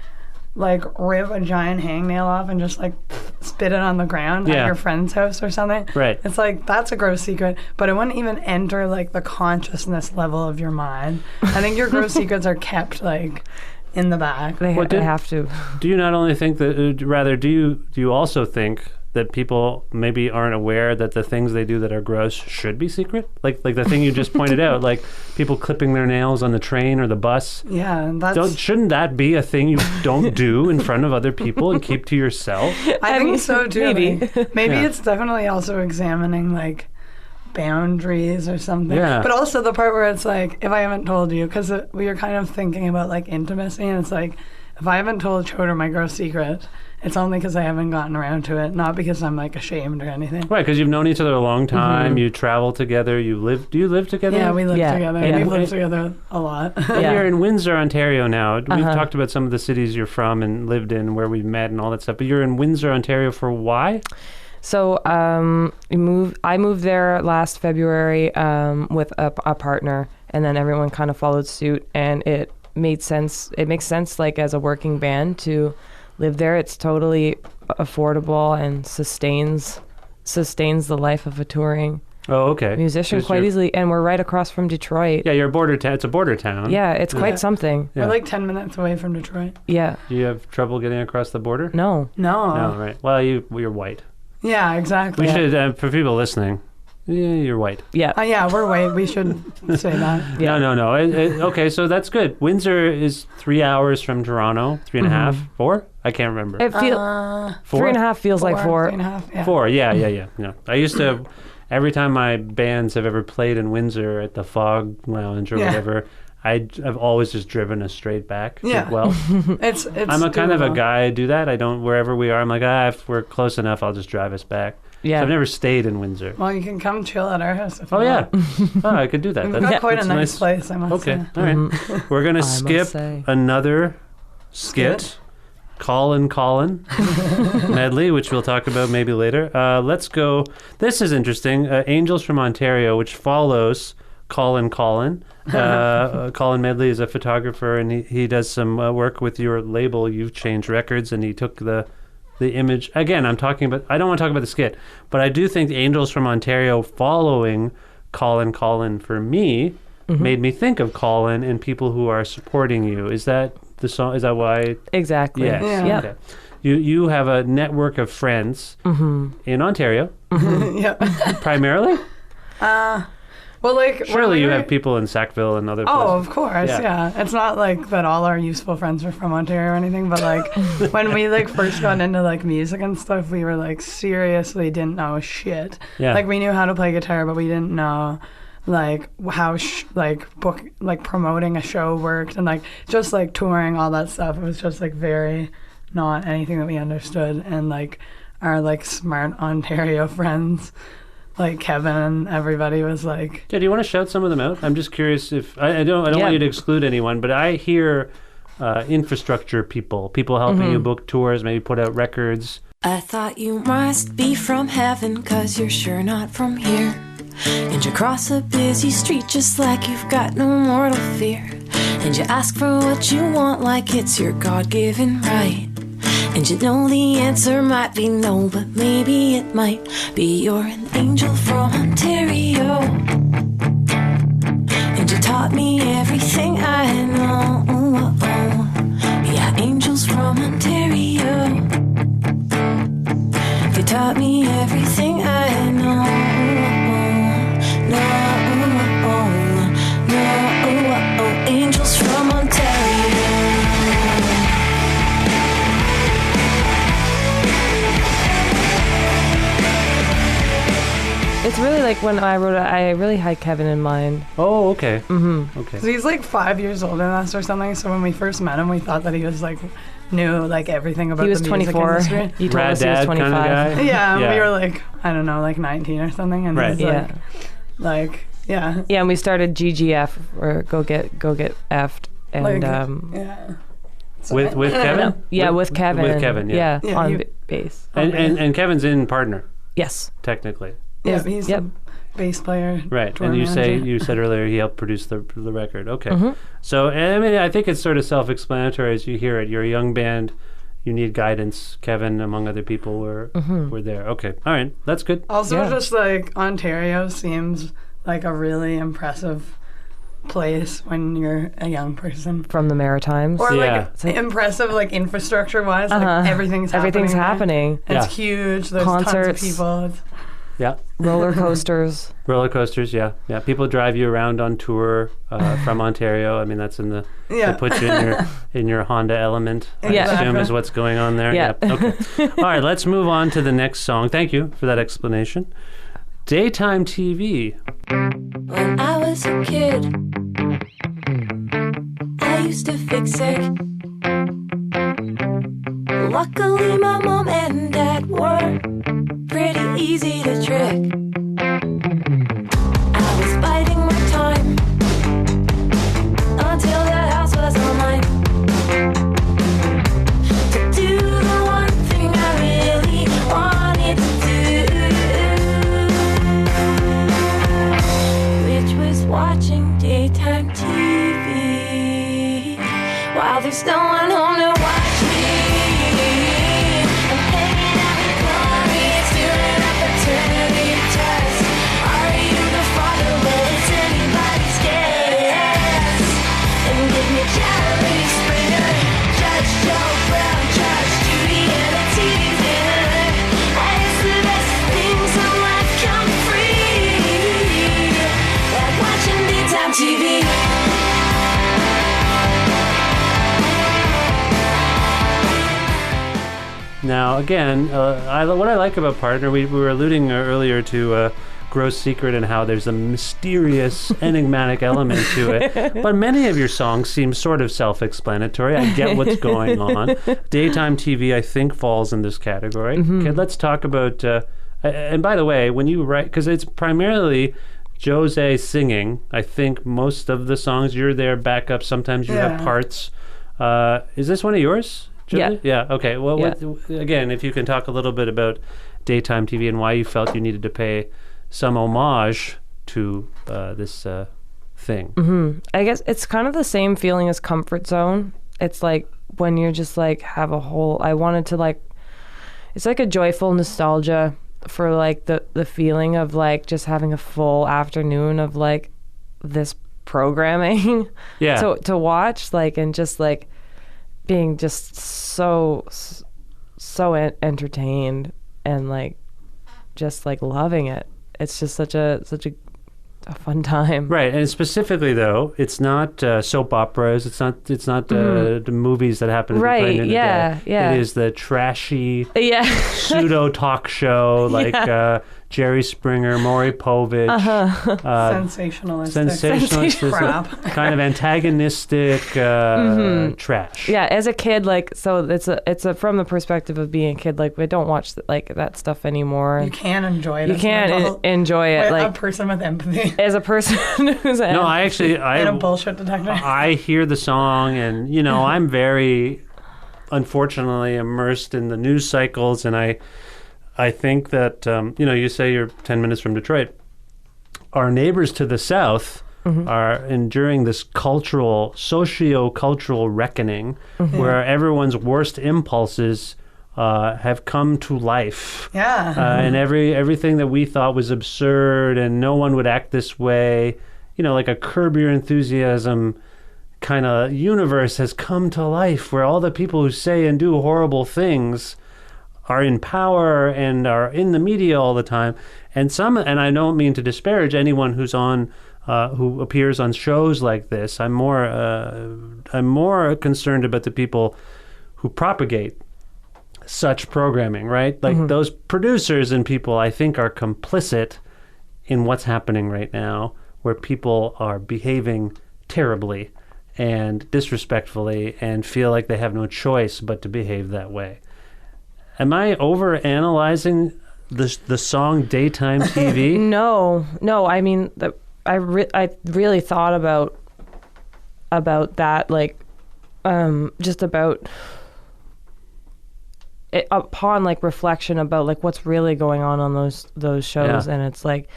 C: rip a giant hangnail off and just like spit it on the ground
A: Yeah.
C: at your friend's house or something.
A: Right.
C: It's like that's a gross secret, but it wouldn't even enter like the consciousness level of your mind. I think your gross secrets are kept like in the back.
D: They,
A: Well,
D: they
A: did-
D: have to.
A: Do you not only think that, rather, do you also think that people maybe aren't aware that the things they do that are gross should be secret? Like the thing you just pointed out, like people clipping their nails on the train or the bus.
C: Yeah, and that's.
A: Shouldn't that be a thing you don't do in front of other people and keep to yourself?
C: I think
D: mean,
C: so too.
D: maybe.
C: Maybe
A: Yeah.
C: it's definitely also examining like boundaries or something.
A: Yeah.
C: But also the part where it's like, if I haven't told you, because we were kind of thinking about like intimacy, and it's like, if I haven't told Choder my gross secret, it's only because I haven't gotten around to it, not because I'm like ashamed or anything.
A: Right, because you've known each other a long time. You travel together. You live. Do you live together?
C: Yeah, we live
D: Yeah.
C: together.
D: Yeah.
C: We've lived together a lot.
A: And
D: Yeah.
A: You're in Windsor, Ontario now. We've talked about some of the cities you're from and lived in, where we've met and all that stuff. But you're in Windsor, Ontario for why?
D: So I moved there last February with a partner, and then everyone kind of followed suit, and it made sense. It makes sense, like as a working band, to live there. It's totally affordable and sustains the life of a touring
A: Oh, okay.
D: musician
A: 'Cause
D: quite
A: you're-
D: easily. And we're right across from Detroit.
A: Yeah, you're a border town. It's a border town.
D: Yeah, it's quite
C: Yeah.
D: something.
A: Yeah.
C: We're like 10 minutes away from Detroit.
D: Yeah.
A: Do you have trouble getting across the border?
D: No.
C: No.
A: No, right. Well, you're white.
C: Yeah, exactly.
A: We should, for people listening, yeah, you're white.
D: Yeah.
C: Yeah, we're white. We should say that.
D: Yeah.
A: No. Okay, so that's good. Windsor is 3 hours from Toronto. 3.5, 4? I can't remember.
D: It feels
A: 4?
D: 3.5 feels like 4.
C: 3.5, yeah.
A: 4, yeah. No. I used to, every time my bands have ever played in Windsor at the Fog Lounge or
C: Yeah.
A: whatever, I've always just driven us straight back.
C: Yeah.
A: Well,
C: It's
A: I'm a kind of a
C: doable.
A: guy I do that. I don't, wherever we are, I'm like, if we're close enough, I'll just drive us back.
D: Yeah.
A: So I've never stayed in Windsor.
C: Well, you can come chill at our house if you
A: Oh, yeah.
C: want.
A: I could do that.
C: We've got quite a
A: that's
C: nice place, I must
A: Okay,
C: say.
A: all right. We're going to
D: must
A: skip
D: say.
A: another skit. Colin medley, which we'll talk about maybe later. Let's go. This is interesting. Angels from Ontario, which follows Colin. Colin Medley is a photographer, and he does some work with your label, You've Changed Records, and he took the image. Again, I'm talking about, I don't want to talk about the skit, but I do think the Angels from Ontario following Colin for me made me think of Colin and people who are supporting you. Is that the song? Is that why?
D: Exactly.
A: Yes.
C: Yeah.
D: Yeah.
A: Okay. You have a network of friends in Ontario,
C: Yeah.
A: primarily.
C: Well, like
A: Surely you
C: we're-
A: have people in Sackville and other places.
C: Oh, of course,
A: Yeah.
C: yeah. It's not like that all our useful friends are from Ontario or anything, but like when we like first got into like music and stuff, we were like seriously didn't know shit.
A: Yeah.
C: Like we knew how to play guitar, but we didn't know like how promoting a show worked, and like just like touring, all that stuff. It was just like very not anything that we understood, and like our like smart Ontario friends, like Kevin and everybody was like,
A: Yeah, do you want to shout some of them out? I'm just curious if I don't
D: Yeah.
A: want you to exclude anyone, but I hear infrastructure people helping you book tours, maybe put out records.
E: I thought you must be from heaven, 'cause you're sure not from here. And you cross a busy street just like you've got no mortal fear. And you ask for what you want like it's your God-given right. And you know the answer might be no, but maybe it might be you're an angel from Ontario. And you taught me everything I know. Yeah, angels from Ontario. They taught me everything I know. Angels from Ontario.
D: It's really like when I wrote it, I really had Kevin in mind.
A: Oh, okay. Mm-hmm. Okay.
C: So he's like 5 years older than us or something. So when we first met him, we thought that he was like knew like everything about
D: He was
C: the music
D: 24.
C: industry.
D: You told
A: Rad
D: us he was
A: dad kind of
D: 25.
A: guy.
C: Yeah, we were like, I don't know, like 19 or something. And
A: Right.
C: he's
D: Yeah.
C: yeah.
D: Yeah, and we started GGF, or Go Get Effed. And
C: Like, yeah. So-
A: With Kevin?
D: yeah, with Kevin.
A: With Kevin, yeah.
C: Yeah,
D: on
C: you-
D: bass.
A: And Kevin's in Partner,
D: Yes.
A: technically.
C: Yeah,
D: Is-
C: he's
D: yep.
C: the bass player.
A: Right,
C: tour
A: and you
C: manager.
A: said earlier he helped produce the record. Okay,
D: Mm-hmm.
A: so I mean I think it's sort of self-explanatory as you hear it. You're a young band, you need guidance. Kevin, among other people, were there. Okay, all right, that's good.
C: Also,
D: Yeah.
C: just like Ontario seems like a really impressive place when you're a young person.
D: From the Maritimes.
C: Or
A: Yeah.
C: like impressive, like infrastructure wise, like everything's
D: Everything's
C: happening.
D: happening.
C: And It's huge. There's
D: Concerts.
C: tons of people. It's,
A: Yeah,
D: Roller coasters.
A: roller coasters. Yeah. People drive you around on tour from Ontario. I mean that's in the
C: Yeah.
A: they put you in your Honda Element. I
D: Yeah.
A: assume
C: Exactly.
A: is what's going on there.
D: Yeah.
A: Yep, okay. All right, let's move on to the next song. Thank you for that explanation. Daytime TV.
E: When I was a kid, I used to fix it. Luckily, my mom and dad were pretty easy to trick. I was biding my time until the house was online. To do the one thing I really wanted to do, which was watching daytime TV while there's no one home to watch me. I'm hanging out in Glorious, doing a paternity test. Are you the father? Well, it's anybody's guess. And give me Jerry Springer, Judge Joe Brown, Judge Judy, and a teaser. I guess the best things in life come free, like watching daytime TV.
A: Now, again, what I like about Partner, we were alluding earlier to Gross Secret and how there's a mysterious, enigmatic element to it. But many of your songs seem sort of self-explanatory. I get what's going on. Daytime TV, I think, falls in this category. Okay, let's talk about... and by the way, when you write... Because it's primarily Jose singing. I think most of the songs, you're there backup. Sometimes you have
C: Yeah.
A: parts. Is this one of yours?
D: Yeah.
A: Julie? Yeah. Okay. Well,
D: Yeah.
A: again, if you can talk a little bit about daytime TV and why you felt you needed to pay some homage to this thing.
D: I guess it's kind of the same feeling as Comfort Zone. It's like when you're just like have a whole. I wanted to like. It's like a joyful nostalgia for like the feeling of like just having a full afternoon of like this programming.
A: Yeah.
D: To watch like and just like being just so entertained and like just like loving it. It's just such a fun time.
A: Right, and specifically though, it's not soap operas. It's not the movies that happen to be
D: Right,
A: playing in the
D: yeah,
A: day.
D: yeah.
A: It is the trashy
D: Yeah.
A: pseudo talk show like Jerry Springer, Maury Povich,
C: sensationalistic.
A: sensationalist,
C: crap.
A: kind of antagonistic trash.
D: Yeah, as a kid, like, so it's a from the perspective of being a kid, like, we don't watch like that stuff anymore.
C: You can enjoy it.
D: You
C: as
D: can't
C: an adult.
D: enjoy it,
C: a
D: like,
C: person with empathy
D: as a person who's
A: No, I actually
C: and a bullshit detector.
A: I hear the song and I'm very unfortunately immersed in the news cycles, and I think that you say you're 10 minutes from Detroit. Our neighbors to the south are enduring this socio-cultural reckoning where everyone's worst impulses have come to life.
C: Yeah.
A: And everything that we thought was absurd and no one would act this way, like a Curb Your Enthusiasm kind of universe has come to life where all the people who say and do horrible things are in power and are in the media all the time. And I don't mean to disparage anyone who's on who appears on shows like this. I'm more concerned about the people who propagate such programming, right? Like those producers and people, I think, are complicit in what's happening right now, where people are behaving terribly and disrespectfully and feel like they have no choice but to behave that way. Am I over-analyzing the song Daytime TV?
D: No. I mean, I really thought about that, like, just about it, upon like reflection about like what's really going on those shows, and it's like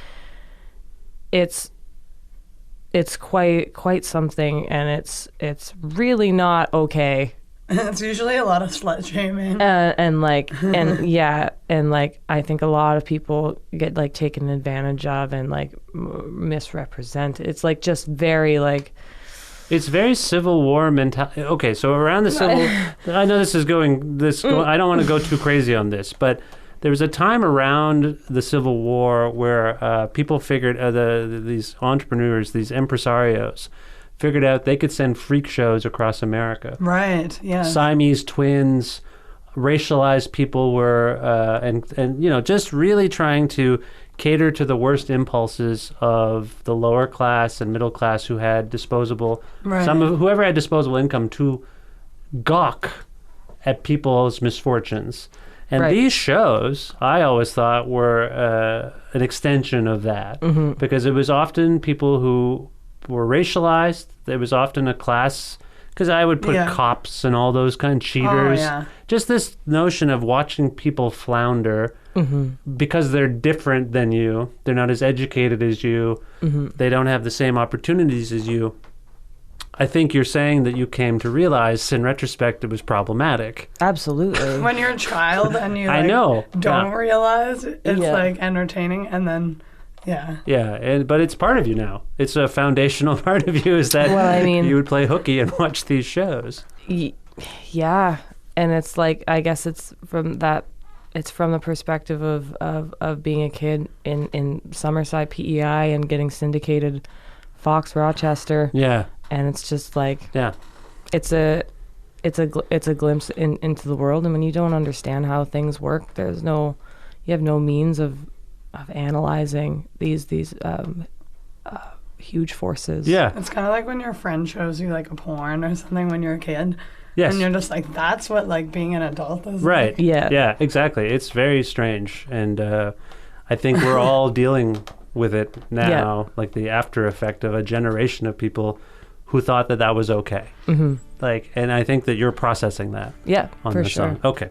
D: it's quite something, and it's really not okay.
C: It's usually a lot of slut shaming.
D: And I think a lot of people get like taken advantage of and like misrepresented. It's like just very like.
A: It's very Civil War mentality. Okay, so around the Civil, I know this is going. I don't want to go too crazy on this, but there was a time around the Civil War where people figured these entrepreneurs, these impresarios, figured out they could send freak shows across America.
C: Right. Yeah.
A: Siamese twins, racialized people were, and just really trying to cater to the worst impulses of the lower class and middle class who had disposable, whoever had disposable income, to gawk at people's misfortunes. And these shows, I always thought, were an extension of that, because it was often people who were racialized. There was often a class, because I would put cops and all those kind of cheaters. Just this notion of watching people flounder because they're different than you. They're not as educated as you. They don't have the same opportunities as you. I think you're saying that you came to realize, in retrospect, it was problematic.
D: Absolutely.
C: When you're a child and you don't realize it's like entertaining, and then but it's part of you now. It's a foundational part of you, is that you would play hooky and watch these shows.
D: Yeah, and it's like, I guess it's from the perspective of being a kid in Summerside PEI and getting syndicated Fox Rochester.
A: Yeah.
D: And it's just like, it's a glimpse into the world, and when you don't understand how things work, you have no means of analyzing these huge forces.
A: Yeah.
C: It's kind of like when your friend shows you like a porn or something when you're a kid.
A: Yes.
C: And you're just like, that's what like being an adult is
A: right.
C: like.
A: Yeah, exactly. It's very strange, and I think we're all dealing with it now, like the after effect of a generation of people who thought that was okay. And I think that you're processing that.
D: Yeah,
A: on
D: for
A: the
D: sure.
A: song. Okay.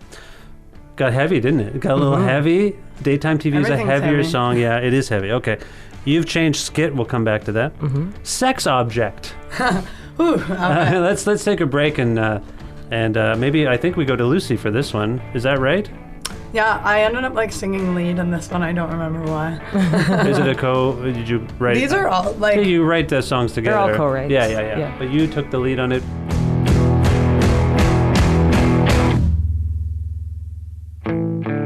A: Got heavy, didn't it? It got a little heavy. Daytime TV is a heavier
C: heavy.
A: song. Yeah, it is heavy. Okay. You've changed skit. We'll come back to that. Sex object.
C: Ooh, okay.
A: Let's take a break and maybe I think we go to Lucy for this one. Is that right?
C: Yeah, I ended up like singing lead in this one. I don't remember why.
A: Is it did you write?
C: These are all like...
A: Yeah, you write the songs together.
D: They're all co-writes.
A: Yeah. But you took the lead on it.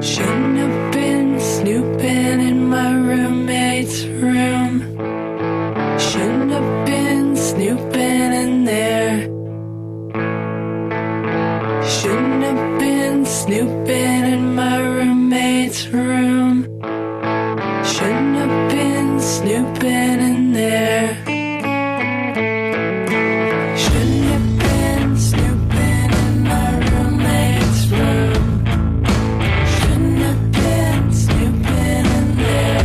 E: Shouldn't have been snooping in my roommate's room. Shouldn't have been snooping in there. Shouldn't have been snooping in my roommate's room. Shouldn't have been snooping in there. Shouldn't have been snooping in my roommate's room. Shouldn't have been snooping in there.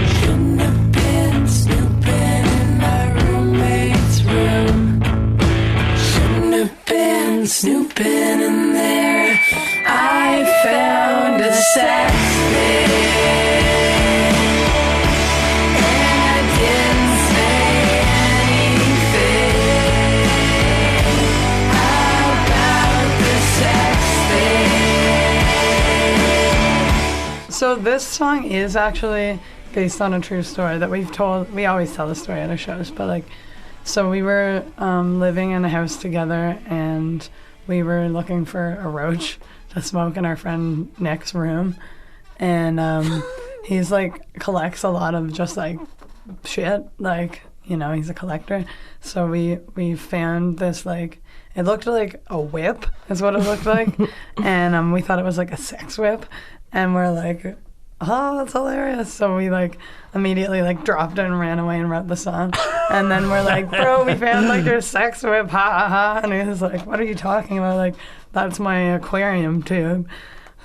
E: Shouldn't have been snooping in my roommate's room. Shouldn't have been snooping in there. I found a sex thing, and I didn't say anything about the sex thing.
C: So this song is actually based on a true story that we've told. We always tell the story at our shows, but like, so we were living in a house together, and we were looking for a roach to smoke in our friend Nick's room, and he's like collects a lot of just like shit, like, you know, he's a collector. So we found this, like, it looked like a whip is what it looked like, and we thought it was like a sex whip, and we're like, oh, that's hilarious. So we like immediately like dropped it and ran away and wrote the song. And then we're like, bro, we found like your sex whip, ha ha ha. And he was like, what are you talking about? Like, that's my aquarium tube.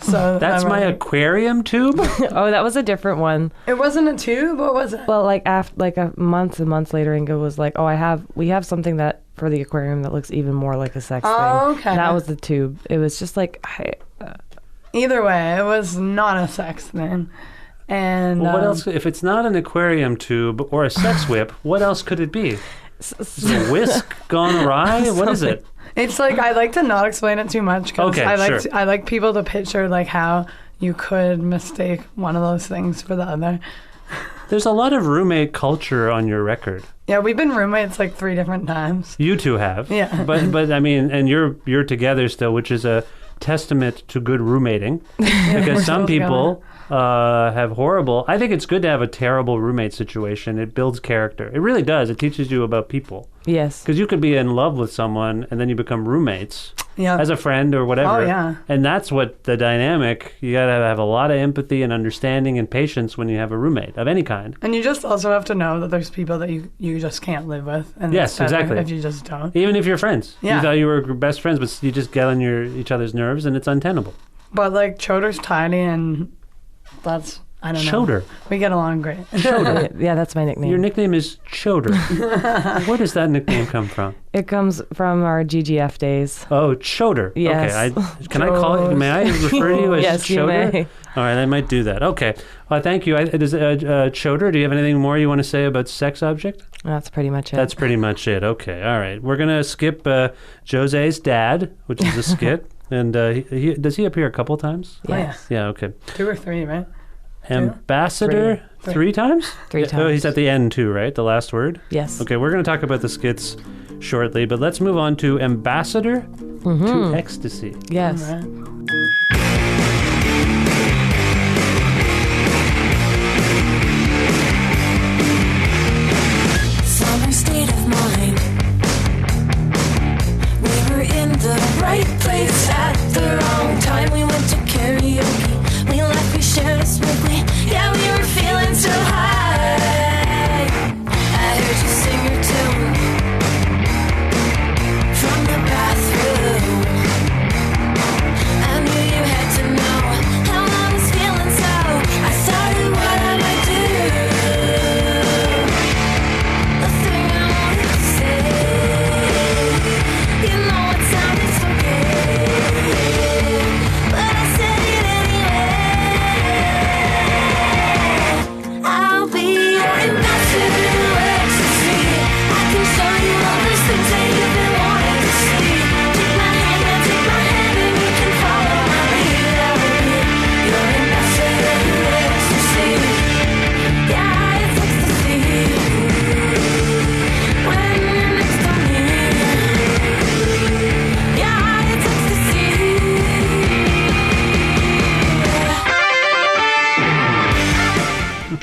C: So
A: That's my aquarium tube?
D: Oh, that was a different one.
C: It wasn't a tube. What was it?
D: Well, like after like a month and months later, Inga was like, "Oh, we have something that for the aquarium that looks even more like a sex thing."
C: Okay.
D: That was the tube. It was just like,
C: Either way, it was not a sex thing. And
A: Well, what else? If it's not an aquarium tube or a sex whip, what else could it be? Is it a whisk gone awry? What is it?
C: it's like, I like to not explain it too much because
A: Okay,
C: I
A: sure.
C: like people to picture like how you could mistake one of those things for the other.
A: There's a lot of roommate culture on your record.
C: Yeah, we've been roommates like 3 different times.
A: You two have.
C: Yeah.
A: But I mean, and you're together still, which is a testament to good roommating. Because some
C: still
A: people have horrible. I think it's good to have a terrible roommate situation. It builds character. It really does. It teaches you about people.
D: yes.
A: Because you could be in love with someone and then you become roommates
C: Yeah.
A: as a friend or whatever.
C: Oh, yeah.
A: And that's what the dynamic. You got to have a lot of empathy and understanding and patience when you have a roommate of any kind.
C: And you just also have to know that there's people that you just can't live with. And
A: Yes,
C: it's better
A: exactly.
C: if you just don't.
A: Even if you're friends.
C: Yeah.
A: You thought you were best friends, but you just get on each other's nerves and it's untenable.
C: But like Choder's tiny, and that's, I don't know.
A: Choder.
C: We get along great.
D: Yeah, that's my nickname.
A: Your nickname is Choder. Where does that nickname come from?
D: It comes from our GGF days.
A: Oh, Choder.
D: Yes.
A: Okay. Can I call you? May I refer to you as
D: Yes, you
A: Choder?
D: may.
A: All right, I might do that. Okay. Well, thank you. Choder, do you have anything more you want to say about Sex Object?
D: That's pretty much it.
A: That's pretty much it. Okay. All right. We're going to skip Jose's dad, which is a skit. And does he appear a couple times?
D: Yes.
A: Yeah, okay.
C: 2 or 3, right?
A: Ambassador,
C: Three.
A: 3 times?
D: 3
A: Oh,
D: times.
A: he's at the end too, right? The last word?
D: Yes.
A: Okay, we're going to talk about the skits shortly, but let's move on to Ambassador to Ecstasy.
D: Yes.
C: Right.
E: Summer state of mind. We were in the right place at the wrong time. We went to karaoke. We laughed, we shared a smoke. Yeah, we were feeling so high. I heard you sing your tune from the bathroom. I knew you had to know how I was feeling, so I started what I might do. The thing I wanted to say, you know it sounded so gay, but I said it anyway. I'll be your ambassador to ecstasy. I can show you all those things that you've been wanting to see. Take my hand and take my hand and you can follow my lead. I will be your ambassador to ecstasy. Yeah, it's ecstasy. When you're next to me, yeah, it's ecstasy.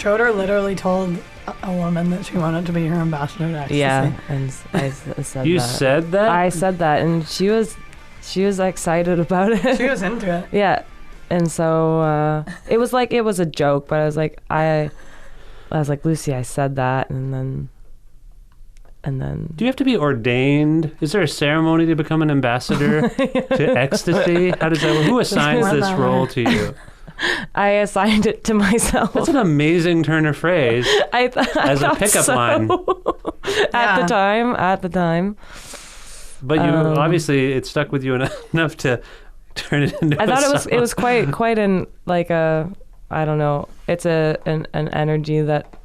C: Choder literally told a woman that she wanted to be her ambassador to ecstasy.
D: Yeah, and said
A: You
D: that.
A: said that?
D: I said that, and she was excited about it.
C: She was into it.
D: Yeah, and so it was a joke, but I was like, Lucy, I said that, and then
A: Do you have to be ordained? Is there a ceremony to become an ambassador to Ecstasy? How does that work? Who assigns this role to you?
D: I assigned it to myself.
A: That's an amazing turn of phrase as a
D: thought
A: pickup
D: so.
A: line.
D: At the time.
A: But you obviously it stuck with you enough to turn it into.
D: I thought
A: a
D: it was
A: song.
D: quite an like a I don't know. It's an energy that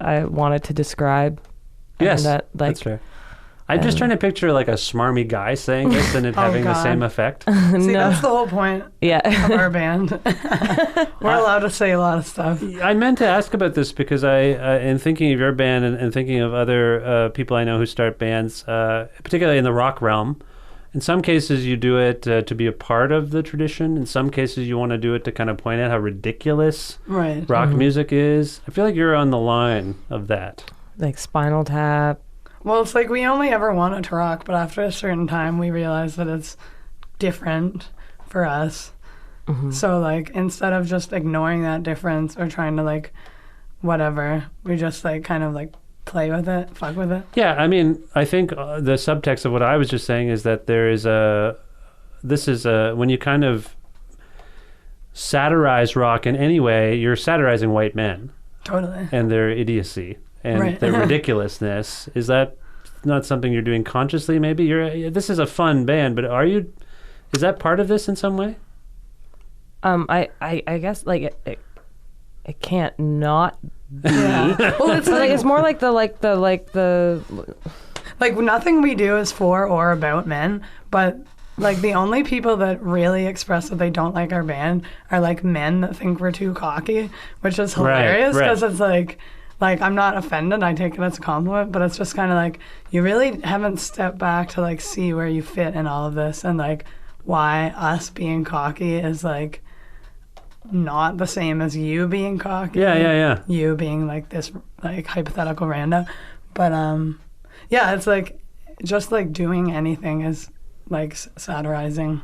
D: I wanted to describe.
A: Yes,
D: and that, like,
A: that's fair. I'm just trying to picture like a smarmy guy saying this and it having the
C: God.
A: same effect.
C: See,
D: no.
C: that's the whole point
D: Yeah.
C: of our band. We're allowed to say a lot of stuff.
A: I meant to ask about this because in thinking of your band and thinking of other people I know who start bands, particularly in the rock realm, in some cases you do it to be a part of the tradition. In some cases you want to do it to kind of point out how ridiculous
C: Right.
A: rock music is. I feel like you're on the line of that.
D: Like Spinal Tap.
C: Well, it's like we only ever wanted to rock, but after a certain time, we realized that it's different for us. So, like, instead of just ignoring that difference or trying to, like, whatever, we just, like, kind of, like, play with it, fuck with it.
A: Yeah, I mean, I think the subtext of what I was just saying is that when you kind of satirize rock in any way, you're satirizing white men
C: Totally.
A: and their idiocy and
C: Right.
A: their ridiculousness. Is that not something you're doing consciously? Maybe this is a fun band, but is that part of this in some way?
D: I guess like it can't not be.
C: Yeah. Well, it's
D: Like,
C: like,
D: it's more like the
C: like, nothing we do is for or about men, but, like, the only people that really express that they don't like our band are, like, men that think we're too cocky, which is
A: Right,
C: hilarious
A: right.
C: because it's like, I'm not offended. I take it as a compliment, but it's just kind of like, you really haven't stepped back to, like, see where you fit in all of this and, like, why us being cocky is, like, not the same as you being cocky.
A: Yeah.
C: You being, like, this, like, hypothetical rando. But, yeah, it's, like, just, like, doing anything is, like, satirizing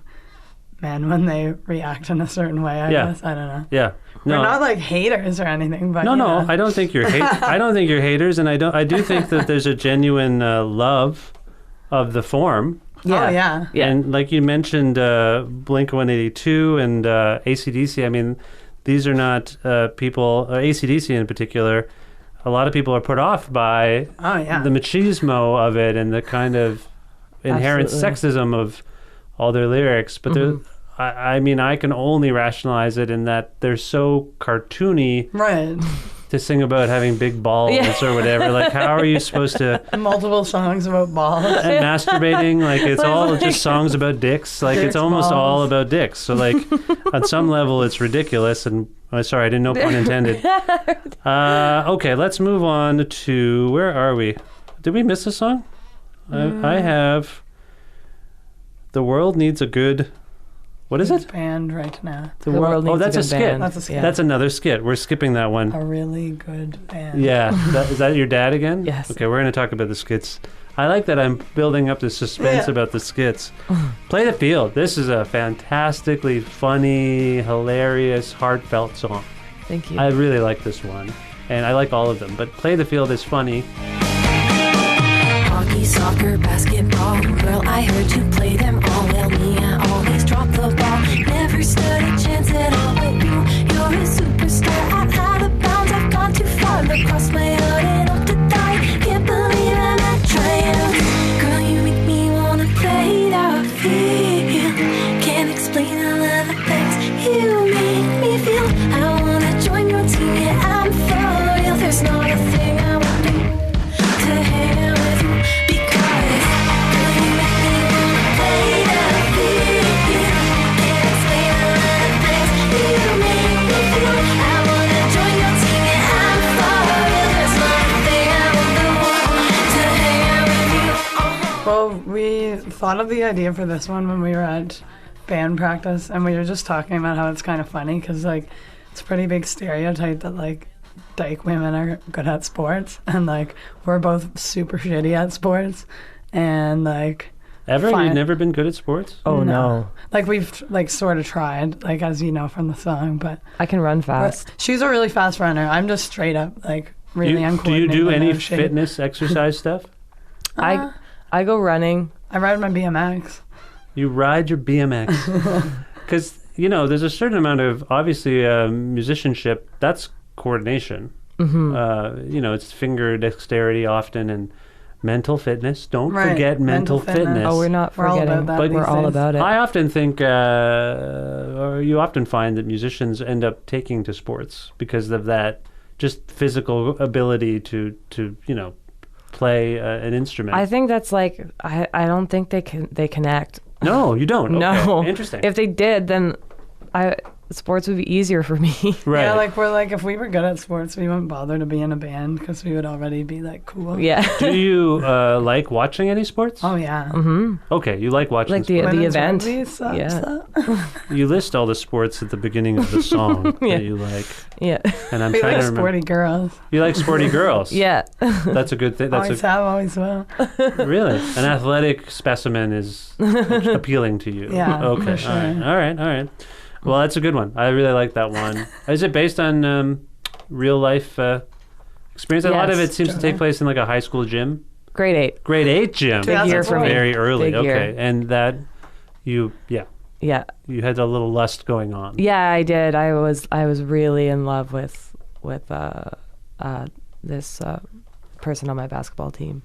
C: men when they react in a certain way, I
A: Yeah.
C: guess. I don't know.
A: Yeah. No,
C: We're not, like, haters or anything, but,
A: no,
C: you
A: no.
C: know.
A: I don't think you're I don't think you're haters, and I do think that there's a genuine love of the form.
C: Oh, yeah.
D: Yeah.
A: And like you mentioned, Blink-182 and AC/DC. I mean, these are not people. AC/DC in particular. A lot of people are put off by
C: Oh, yeah.
A: the machismo of it and the kind of inherent
D: Absolutely.
A: sexism of all their lyrics. But I mean, I can only rationalize it in that they're so cartoony
C: Right.
A: to sing about having big balls
D: Yeah.
A: or whatever. Like, how are you supposed to?
C: Multiple songs about balls.
A: And masturbating, like it's all just songs about dicks. Like it's
C: Dicks,
A: almost all
C: balls.
A: about dicks. So like, on some level, it's ridiculous. And sorry, I didn't know pun intended. Okay, let's move on to where are we? Did we miss a song? I have. The world needs a good. What is it?
C: Band right now.
D: The world
A: Oh,
D: needs
A: that's a
D: good
A: skit.
D: band.
C: That's a skit.
D: Yeah.
A: That's another skit. We're skipping that one.
C: A really good band.
A: Yeah, is that your dad again?
D: Yes.
A: Okay, we're going to talk about the skits. I like that I'm building up the suspense
C: Yeah.
A: about the skits. Play the Field. This is a fantastically funny, hilarious, heartfelt song.
D: Thank you.
A: I really like this one, and I like all of them. But Play the Field is funny.
E: Hockey, soccer, basketball. Girl, I heard you play them all. Well, me, I always drop the ball. Never stood a chance at all. But you're a superstar. I'm out of bounds. I've gone too far. Across my heart and up to die. Can't believe I'm not trying. Girl, you make me wanna play that field. Can't explain all of the things you make me feel. I wanna join your team. Yeah, I'm for real. There's not a thing I won't do to hang out with you because girl, you make me wanna play that field. Can't explain all of the things you make me feel. I wanna join your team, yeah, I'm for real. There's not a thing I won't do to hang out with you.
C: Well, we thought of the idea for this one when we were at band practice, and we were just talking about how it's kind of funny because, like, it's a pretty big stereotype that, like, dyke women are good at sports, and, like, we're both super shitty at sports, and, like,
A: Ever?
C: Fine.
A: You've never been good at sports?
D: oh no.
C: like we've, like, sort of tried, like, as you know from the song, but
D: I can run fast.
C: she's a really fast runner. I'm just straight up, like, really
A: Do you
C: uncoordinated.
A: do any
C: out of shape.
A: fitness exercise stuff?
D: I go running.
C: I ride my BMX.
A: You ride your BMX. Because, you know, there's a certain amount of, obviously, musicianship. That's coordination. You know, it's finger dexterity often and mental fitness. Don't
C: Right,
A: forget mental
C: mental fitness.
A: fitness.
D: Oh, we're not
C: We're all
D: forgetting.
C: about that
A: But
C: these
D: we're all
C: days.
D: about it.
A: I often think, or you often find that musicians end up taking to sports because of that just physical ability to play an instrument.
D: I think that's like I don't think they connect.
A: No, you don't.
D: No.
A: Okay. Interesting.
D: If they did, then sports would be easier for me.
A: right.
C: Yeah, like we're like if we were good at sports, we wouldn't bother to be in a band because we would already be like cool.
D: Yeah.
A: Do you like watching any sports?
C: Oh yeah.
A: Okay, you like watching
D: Like the
A: sports.
C: Women's
D: event.
C: rugby sucks.
D: Yeah.
A: You list all the sports at the beginning of the song
D: Yeah.
A: that you like,
D: Yeah.
A: and I'm
C: We
A: trying
C: like
A: to remember.
C: sporty girls.
A: You like sporty girls.
D: Yeah.
A: That's a good thing. That's
C: Always have, always will.
A: really an athletic specimen is appealing to you.
C: Yeah,
A: Okay.
C: for sure.
A: All right. Well, that's a good one. I really like that one. Is it based on real life experience? A lot of
D: Yes.
A: it seems to take place in like a high school gym.
D: Grade 8.
A: Grade 8 gym.
C: Big year for me.
A: Very early.
D: Big year.
A: Okay. And that you
D: Yeah.
A: you had a little lust going on.
D: Yeah, I did. I was really in love with this person on my basketball team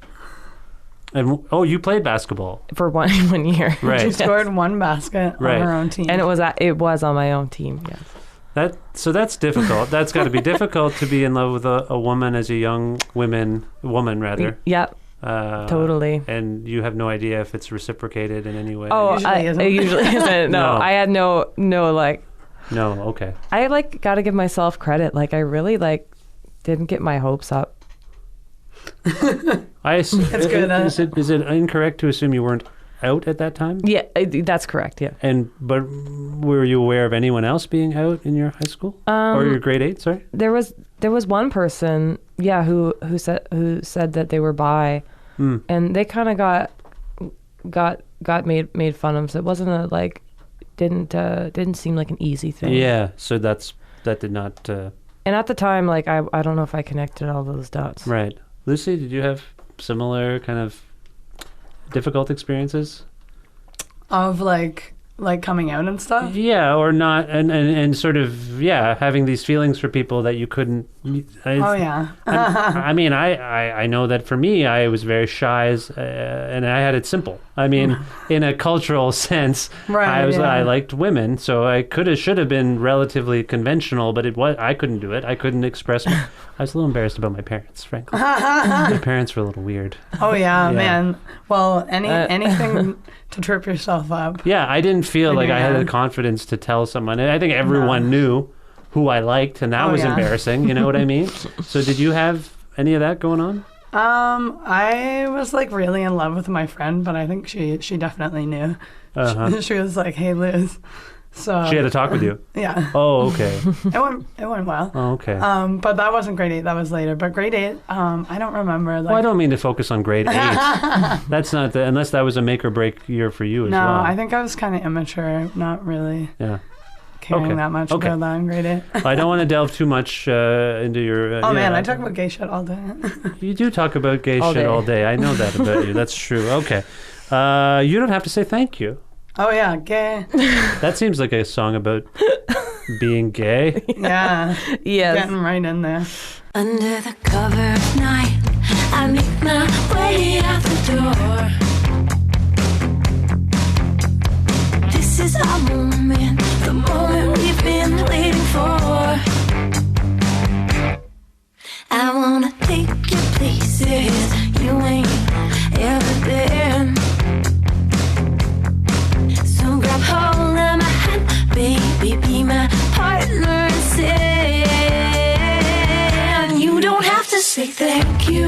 A: And you played basketball.
D: for one year.
C: She
A: Right.
C: scored one basket
A: Right.
C: on her own team.
D: And it was on my own team. Yes.
A: That's difficult. That's got to be difficult to be in love with a woman as a young woman rather.
D: Yep. Totally.
A: And you have no idea if it's reciprocated in any way.
D: Oh,
C: Usually isn't.
D: it usually isn't. No,
A: No.
D: I had no like.
A: No. Okay.
D: I like got to give myself credit. Like I really like didn't get my hopes up.
A: That's
C: good, huh?
A: Is it incorrect to assume you weren't out at that time?
D: Yeah, that's correct. Yeah.
A: But were you aware of anyone else being out in your high school or your grade 8? Sorry.
D: There was one person, yeah, who said that they were bi, and they kind of got made fun of. So it wasn't a like didn't seem like an easy thing.
A: Yeah. So that did not.
D: And at the time, like I don't know if I connected all those dots.
A: Right. Lucy, did you have similar kind of difficult experiences?
C: of like coming out and stuff.
A: Yeah, or not, and sort of having these feelings for people that you couldn't.
C: Oh yeah.
A: I mean, I know that for me, I was very shy, and I had it simple. I mean, in a cultural sense,
C: Right, yeah.
A: I liked women, so I should have been relatively conventional, but I couldn't do it. I couldn't express. I was a little embarrassed about my parents, frankly. My parents were a little weird.
C: Oh yeah,
A: Yeah.
C: man. Well, anything to trip yourself up.
A: Yeah, I didn't feel like I had
C: Yeah.
A: the confidence to tell someone. I think everyone knew who I liked, and that
C: Oh,
A: was
C: yeah.
A: embarrassing. You know what I mean? So did you have any of that going on?
C: I was like really in love with my friend, but I think she definitely knew.
A: Uh-huh.
C: She was like, "Hey, Liz." So
A: She had to talk with you.
C: yeah,
A: Oh, okay.
C: it went well.
A: Oh, okay.
C: But that wasn't grade 8. That was later. But grade 8, I don't remember. Like,
A: Well, I don't mean to focus on grade 8. That's not unless that was a make or break year for you as
C: no,
A: well.
C: I think I was kind of immature, not really
A: Yeah.
C: caring
A: Okay.
C: that much
A: Okay.
C: about that in grade 8.
A: I don't want to delve too much into your.
C: Oh man, I talk about gay shit all day.
A: You do talk about gay
D: All
A: shit
D: day.
A: all day. I know that about you. That's true. Okay. You don't have to say thank you.
C: Oh yeah, gay.
A: That seems like a song about being gay.
C: Yeah,
D: Yes.
C: getting right in there.
E: Under the cover of night, I make my way out the door. This is our moment, the moment we've been waiting for. I wanna take you places you ain't ever been. So grab hold of my hand, baby, be my partner and sin. You don't have to say thank you.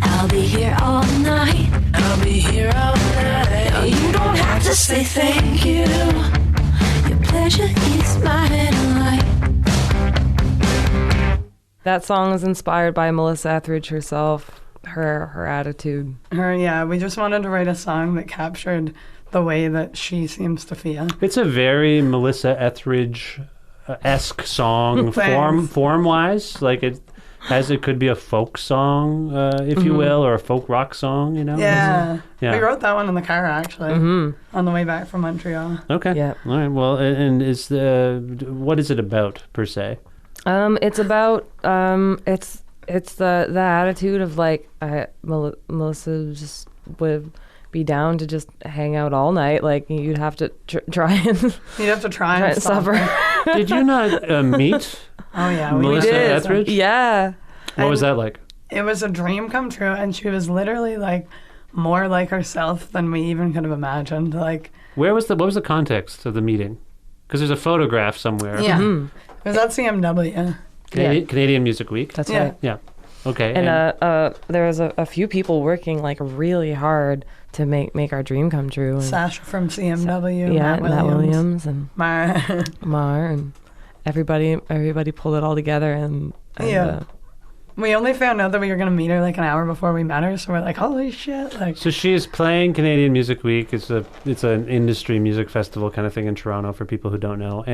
E: I'll be here all night. I'll be here all night. No, you don't have to say thank you. Your pleasure is my delight.
D: That song is inspired by Melissa Etheridge herself. Her attitude.
C: We just wanted to write a song that captured the way that she seems to feel.
A: It's a very Melissa Etheridge esque song
C: Thanks.
A: form wise. Like it could be a folk song, if you will, or a folk rock song. You know.
C: Yeah.
A: Yeah.
C: We wrote that one in the car actually on the way back from Montreal.
A: Okay.
D: Yeah.
A: All right. Well, and what is it about per se?
D: It's about it's the attitude of like Melissa just would be down to just hang out all night. Like you'd have to try and
C: You'd have to try
D: try
C: and
D: and
C: stop
D: suffer.
C: her.
A: Did you not meet
C: Oh yeah,
A: Melissa
C: did.
A: Etheridge?
D: Yeah.
A: What was that like?
C: It was a dream come true, and she was literally like more like herself than we even could have imagined. Like,
A: What was the context of the meeting? Because there's a photograph somewhere.
C: yeah, it was at CMW.
A: Canadian Music Week.
D: That's
C: Yeah.
D: right.
A: Yeah. Okay.
D: And there was a few people working like really hard to make our dream come true. And,
C: Sasha from CMW,
D: yeah,
C: Matt Williams.
D: and
C: My,
D: Mar and everybody pulled it all together and
C: Yeah. we only found out that we were going to meet her like an hour before we met her, so we're like, holy shit. Like,
A: So she is playing Canadian Music Week. It's an industry music festival kind of thing in Toronto for people who don't know.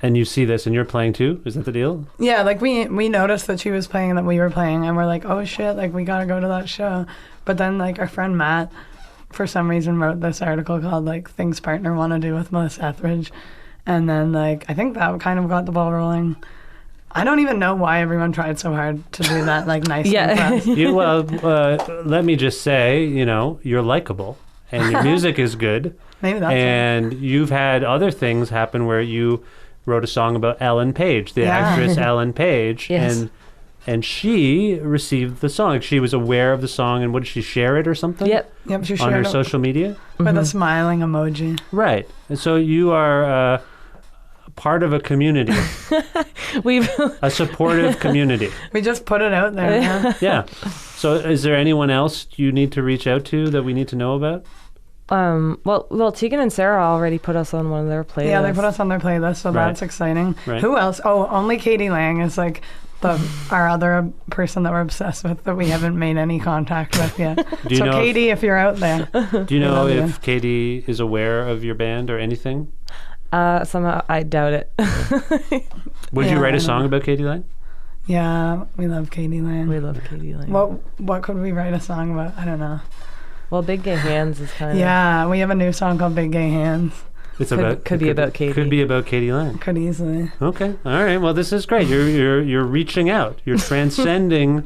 A: And you see this and you're playing too? Is that the deal?
C: yeah, like we noticed that she was playing and that we were playing, and we're like, oh shit, like we got to go to that show. But then like our friend Matt, for some reason, wrote this article called like Things Partner Want to Do with Melissa Etheridge. And then like I think that kind of got the ball rolling. I don't even know why everyone tried so hard to do that like nice
D: Yeah.
C: and fast.
A: Let me just say, you're likable and your music is good.
C: Maybe that's it.
A: And you've had other things happen where you wrote a song about Ellen Page, the
C: Yeah.
A: actress Ellen Page,
D: Yes.
A: and she received the song. She was aware of the song, and what did she share it or something?
D: Yep.
C: Yep, she
A: On her
C: shared it
A: social media,
C: with a smiling emoji.
A: right? And so you are part of a community,
D: We've
A: a supportive community.
C: We just put it out there. Yeah.
A: Yeah. So is there anyone else you need to reach out to that we need to know about?
D: well Tegan and Sarah already put us on one of their playlists.
C: Yeah, they put us on their playlist, so
A: Right.
C: that's exciting.
A: Right.
C: Who else? Oh, only Katie Lang is like our other person that we're obsessed with that we haven't made any contact with yet.
A: Do you
C: So
A: know
C: Katie, if you're out there,
A: Do you know
C: love
A: if
C: you.
A: Katie is aware of your band or anything?
D: Somehow I doubt it.
A: Would
C: Yeah,
A: you write
C: I
A: a
C: know.
A: song about Katie Lang?
C: yeah, we love Katie Lang.
D: We love Katie Lang.
C: What could we write a song about? I don't know.
D: Well, Big Gay Hands is kind of
C: Yeah, we have a new song called Big Gay Hands.
A: It's
D: Could be about Katie.
A: Could be about Katie Lang.
C: Could easily.
A: Okay. All right. Well, this is great. You're reaching out. You're transcending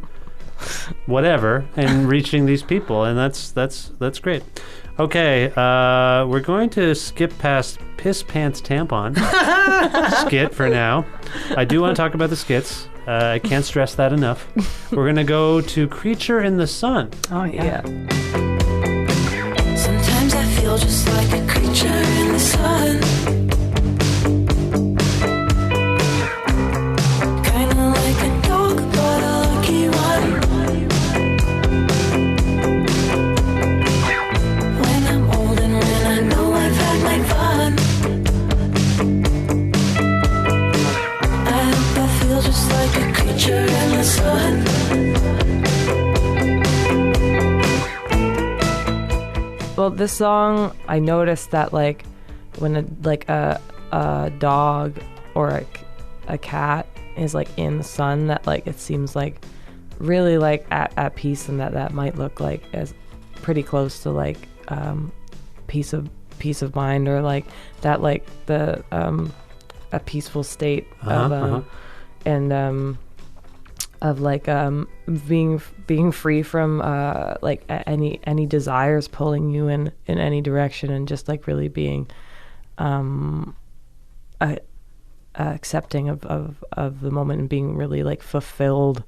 A: whatever and reaching these people, and that's great. Okay. We're going to skip past Piss Pants Tampon skit for now. I do want to talk about the skits. I can't stress that enough. We're going to go to Creature in the Sun.
C: Oh yeah.
E: Sometimes I feel just like a creature in the sun. Kinda like a dog, but a lucky one. When I'm old and when I know I've had my fun, I hope I feel just like a creature in the sun.
D: Well, this song, I noticed that like when a dog or a cat is like in the sun, that like it seems like really like at peace, and that might look like as pretty close to like peace of mind, or like that like the a peaceful state of like being free from like any desires pulling you in any direction, and just like really being accepting of the moment, and being really like fulfilled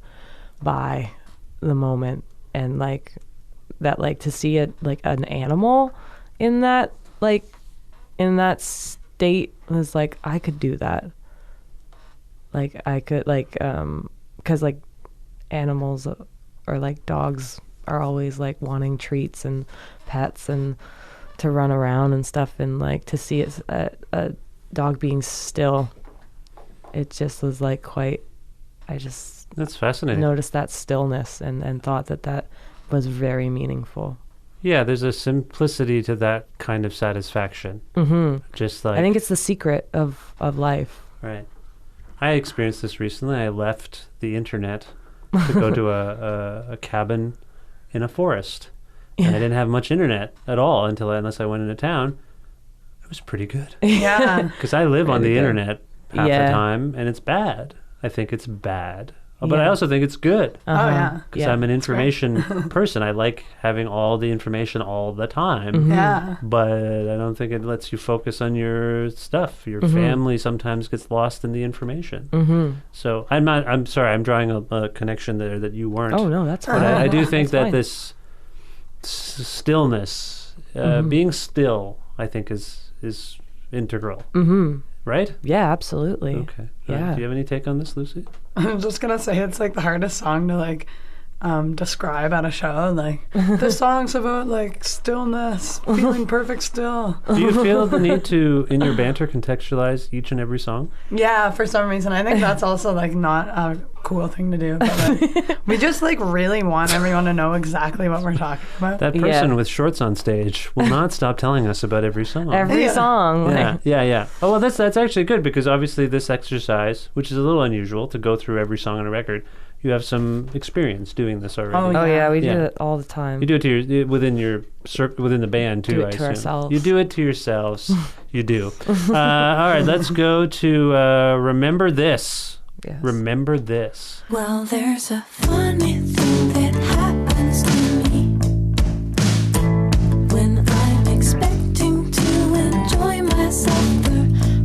D: by the moment, and like that, like to see it like an animal in that state was like, I could do that. Like I could like because like animals or like dogs are always like wanting treats and pets and to run around and stuff, and like to see it, a dog being still, it just was like quite, I just
A: That's fascinating.
D: noticed that stillness and thought that was very meaningful.
A: Yeah, there's a simplicity to that kind of satisfaction.
D: Mm-hmm.
A: Just like
D: I think it's the secret of life.
A: right. I experienced this recently. I left the internet to go to a cabin in a forest, and I didn't have much internet at all unless I went into town. It was pretty good
C: Yeah.
A: because I live on the
D: Really good.
A: internet half
D: Yeah.
A: the time, and it's bad. I think it's bad But I also think it's good.
C: Oh yeah.
A: Because I'm an information person. I like having all the information all the time.
C: Yeah.
A: But I don't think it lets you focus on your stuff. Your family sometimes gets lost in the information. So I'm sorry, I'm drawing a connection there that you weren't.
D: Oh no, that's
A: But
D: fine.
A: I do think
D: That's
A: that
D: fine.
A: this stillness, being still, I think is integral. Right?
D: Yeah, absolutely.
A: Okay.
D: Yeah.
A: Do you have any take on this, Lucy?
C: I'm just gonna say it's like the hardest song to like describe at a show. Like the song's about like stillness, feeling perfect still.
A: Do you feel the need to, in your banter, contextualize each and every song?
C: Yeah, for some reason I think that's also like not a cool thing to do. But like, we just like really want everyone to know exactly what we're talking about.
A: That person
D: Yeah.
A: with shorts on stage will not stop telling us about every song.
D: Every
C: Yeah.
D: song.
A: yeah,
D: Like,
A: yeah. Oh, well, that's actually good because obviously this exercise, which is a little unusual to go through every song on a record, you have some experience doing this already.
C: Oh,
D: oh yeah, we do
A: Yeah.
D: it all the time.
A: You do it to your within the band too.
D: Do it
A: I
D: to
A: assume.
D: ourselves.
A: You do it to yourselves. You do. All right, let's go to Remember This.
D: Yes.
A: Remember This.
E: Well, there's a funny thing that happens to me when I'm expecting to enjoy myself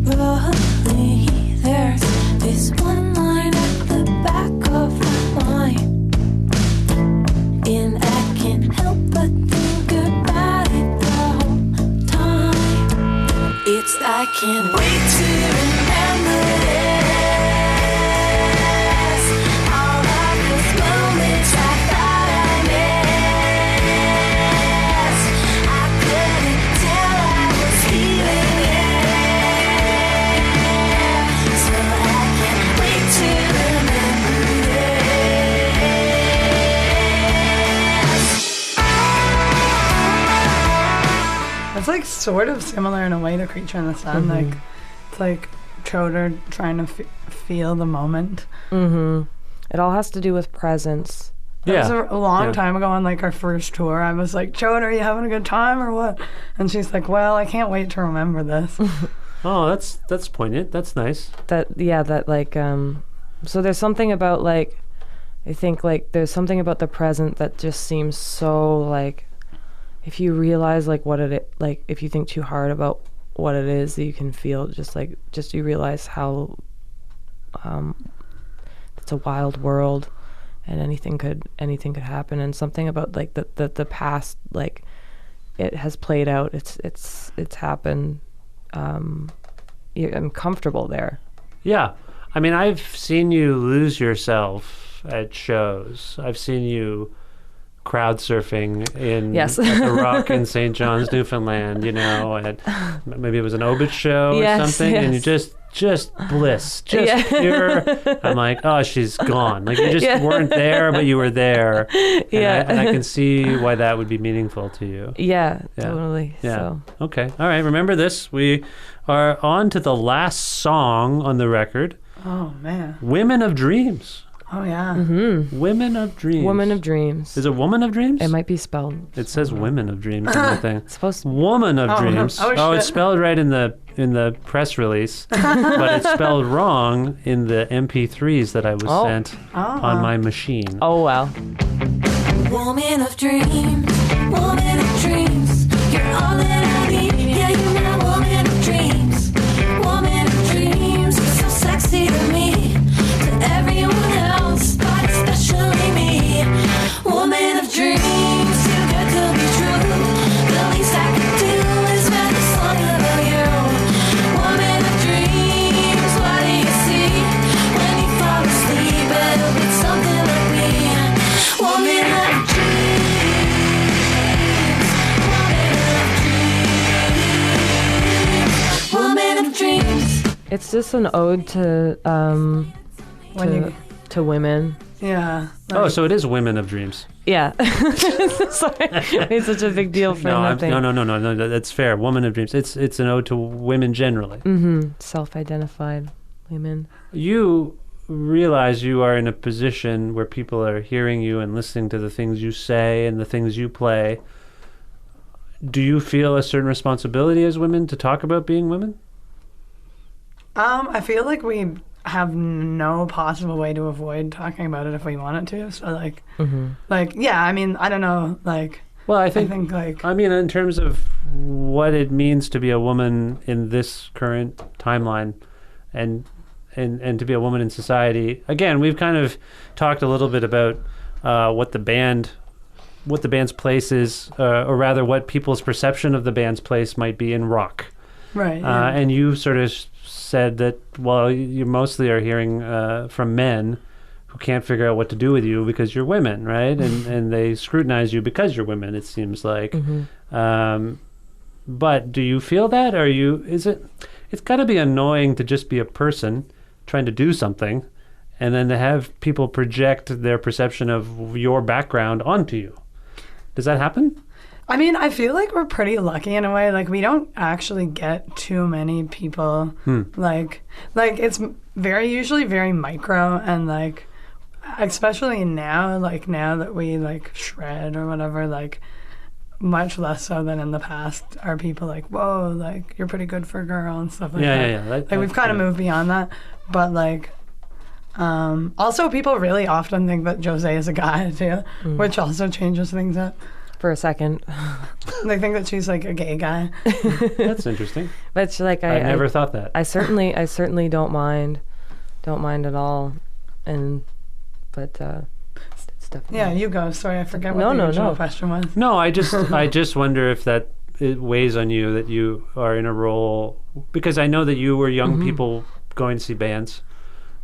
E: thoroughly. There's this one line at the back of my mind, and I can't help but think about it the whole time. It's I can't wait to remember this. All of those moments I thought I missed. I couldn't tell I was feeling it. So I can't wait to remember this.
C: It's like sort of similar in a way to Creature in the Sun. Like it's like Choder trying to feel the moment.
D: It all has to do with presence.
C: That was
A: Yeah.
C: a long
A: Yeah.
C: time ago on like our first tour. I was like, Choder, are you having a good time or what? And she's like, well, I can't wait to remember this.
A: Oh, that's poignant. That's nice.
D: That like so there's something about like I think like there's something about the present that just seems so like if you realize like what it like if you think too hard about what it is that you can feel just you realize how it's a wild world and anything could happen, and something about like the past, like it has played out, it's happened. I'm comfortable there.
A: Yeah. I mean, I've seen you lose yourself at shows. I've seen you crowd surfing
D: Yes.
A: at the Rock in St. John's, Newfoundland, at maybe it was an Obit show or
D: Yes,
A: something, and you
D: yes.
A: just bliss, just
D: Yeah.
A: pure. I'm like, oh, she's gone. Like you just
D: Yeah.
A: weren't there, but you were there. And
D: Yeah.
A: and I can see why that would be meaningful to you.
D: Yeah,
A: Yeah.
D: totally.
A: Yeah.
D: So
A: Okay. All right. Remember this. We are on to the last song on the record,
C: Oh man.
A: Women of Dreams.
C: Oh yeah.
A: Women of Dreams.
D: Woman of Dreams.
A: Is it Woman of Dreams?
D: It might be spelled.
A: It says Women of Dreams on the thing.
D: It's supposed to.
A: Woman of
C: Oh,
A: Dreams.
C: oh,
A: It's
C: shit.
A: spelled right in the press release, but it's spelled wrong in the MP3s that I was
D: Oh.
A: sent on my machine.
D: Oh wow.
E: Woman of dreams, woman of dreams. You're all that I need. Yeah, you're my woman of dreams. Woman of dreams, you're so sexy to me. To everyone else, but especially me. Woman of dreams, too good to be true. The least I can do is write a song about you. Woman of dreams, what do you see when you fall asleep? It'll be something like me. Woman of dreams, woman of dreams.
D: It's just an ode to
C: When you,
D: to women.
C: yeah.
A: Oh, so it is Women of Dreams.
D: Yeah. Sorry, it's such a big deal for
A: No,
D: nothing.
A: no. That's fair. Woman of Dreams. It's an ode to women generally.
D: Self-identified women.
A: You realize you are in a position where people are hearing you and listening to the things you say and the things you play. Do you feel a certain responsibility as women to talk about being women?
C: I feel like we have no possible way to avoid talking about it if we wanted to. So like yeah, I mean, I don't know, like
A: Well, I
C: I
A: think
C: think like
A: I mean, in terms of what it means to be a woman in this current timeline, and to be a woman in society. Again, we've kind of talked a little bit about what the band's place is, or rather, what people's perception of the band's place might be in rock.
C: right. Yeah.
A: And you sort of said that, well, you mostly are hearing from men who can't figure out what to do with you because you're women, right? And they scrutinize you because you're women, it seems like. But do you feel that? Or it's got to be annoying to just be a person trying to do something and then to have people project their perception of your background onto you. Does that happen?
C: I mean, I feel like we're pretty lucky in a way. Like, we don't actually get too many people. Like it's usually very micro, and like, especially now, like now that we like shred or whatever, like much less so than in the past are people like, whoa, like you're pretty good for a girl and stuff like that.
A: Yeah.
C: Like we've kind of moved beyond that, but like, also people really often think that Jose is a guy too, which also changes things up.
D: For a second.
C: They think that she's like a gay guy.
A: That's interesting.
D: But it's like
A: I never thought that.
D: I certainly don't mind at all, but it's definitely
C: Yeah, you go. Sorry, I forget what
D: No,
C: the
D: no,
C: original
D: no.
C: question was.
A: No, I just wonder if that it weighs on you that you are in a role, because I know that you were young people going to see bands,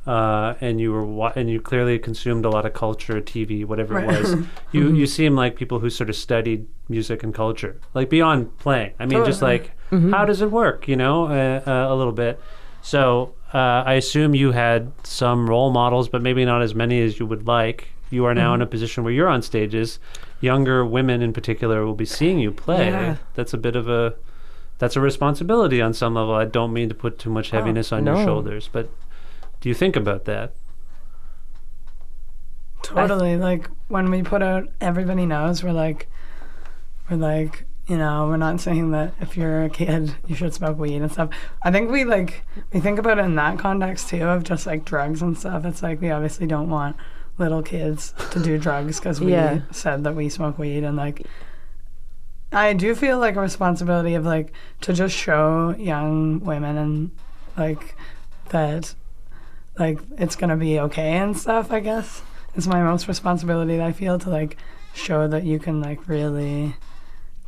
A: and you were and you clearly consumed a lot of culture, TV, whatever it was. You seem like people who sort of studied music and culture, like beyond playing. I mean, just like how does it work? You know, a little bit. So I assume you had some role models, but maybe not as many as you would like. You are now in a position where you're on stages. Younger women in particular will be seeing you play.
D: Yeah.
A: That's a responsibility on some level. I don't mean to put too much heaviness on your
D: no.
A: shoulders, but do you think about that?
C: Totally. Like when we put out Everybody Knows, we're like, you know, we're not saying that if you're a kid you should smoke weed and stuff. I think we think about it in that context too, of just like drugs and stuff. It's like we obviously don't want little kids to do drugs because we said that we smoke weed, and like I do feel like a responsibility of like to just show young women and like that like it's gonna be okay and stuff. I guess it's my most responsibility that I feel, to like show that you can like really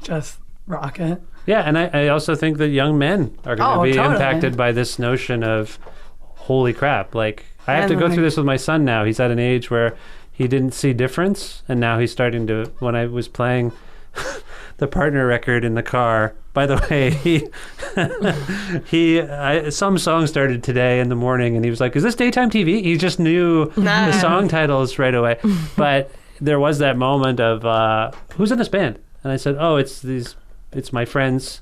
C: just rock it.
A: Yeah, and I also think that young men are going to be
C: totally
A: impacted by this notion of, holy crap, like, I have
C: And
A: to go
C: like-
A: through this with my son now. He's at an age where he didn't see difference, and now he's starting to, when I was playing the Partner record in the car, by the way, some song started today in the morning, and he was like, is this daytime TV? He just knew the song titles right away. But there was that moment of, who's in this band? And I said, oh, it's my friends,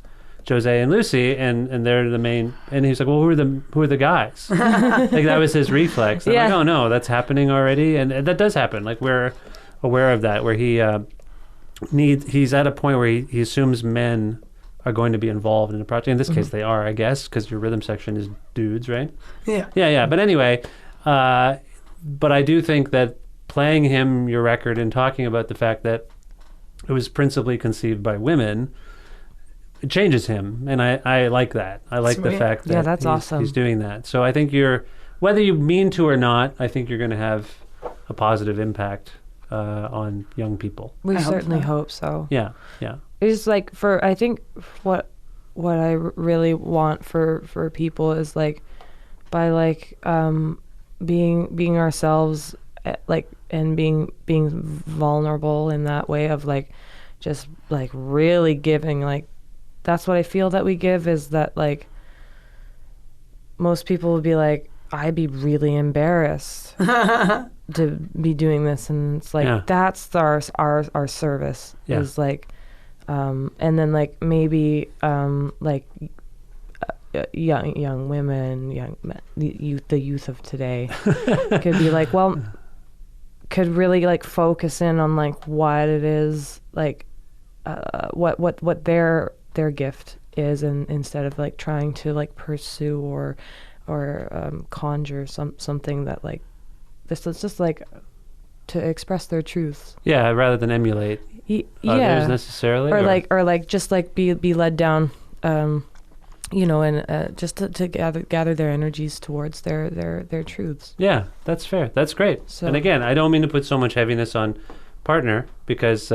A: Jose and Lucy, and they're the main. And he was like, well, who are the guys? Like, that was his reflex. And I'm like, oh no, that's happening already, and that does happen. Like, we're aware of that, where he's at a point where he assumes men are going to be involved in a project. In this case, they are, I guess, because your rhythm section is dudes, right? Yeah. But anyway, but I do think that playing him your record and talking about the fact that it was principally conceived by women, it changes him, and I like that. I like the
C: Sweet.
A: fact that
D: that's awesome.
A: he's doing that. So I think whether you mean to or not, I think you're going to have a positive impact on young people.
D: We
C: I hope
D: certainly
C: so.
D: hope so.
A: Yeah.
D: It's like I think what I really want for people is like by like being ourselves, like, and being vulnerable in that way of like just like really giving, like that's what I feel that we give, is that like most people would be like, I'd be really embarrassed to be doing this, and it's like that's our service is like and then like maybe like young women, young men, the youth of today could be like, well, could really like focus in on like what it is, like what their gift is, and instead of like trying to like pursue or conjure something that like this is just like to express their truths.
A: Yeah, rather than emulate others necessarily,
D: or like just like be led down, you know, and just to gather their energies towards their truths.
A: Yeah, that's fair. That's great.
D: So-
A: And again, I don't mean to put so much heaviness on partner, because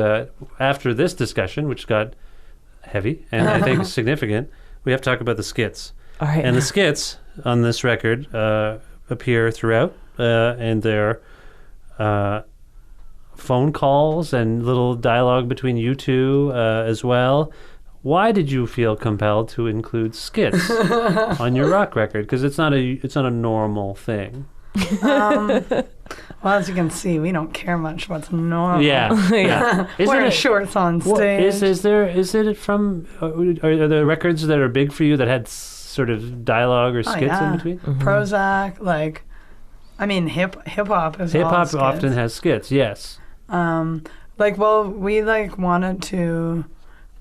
A: after this discussion, which got heavy and I think significant, we have to talk about the skits.
D: All right.
A: And the skits on this record appear throughout, and they're phone calls and little dialogue between you two as well. Why did you feel compelled to include skits on your rock record? Because it's not a normal thing.
C: Well, as you can see, we don't care much what's normal.
A: Yeah. Isn't
C: Wearing
A: it-
C: shorts on
A: What,
C: stage.
A: is it from? Are there records that are big for you that had sort of dialogue or skits
C: yeah.
A: in between?
C: Prozac, like, I mean, hip hop is
A: Hip
C: all
A: hop
C: skits.
A: often has skits. Yes.
C: Like, well, we like wanted to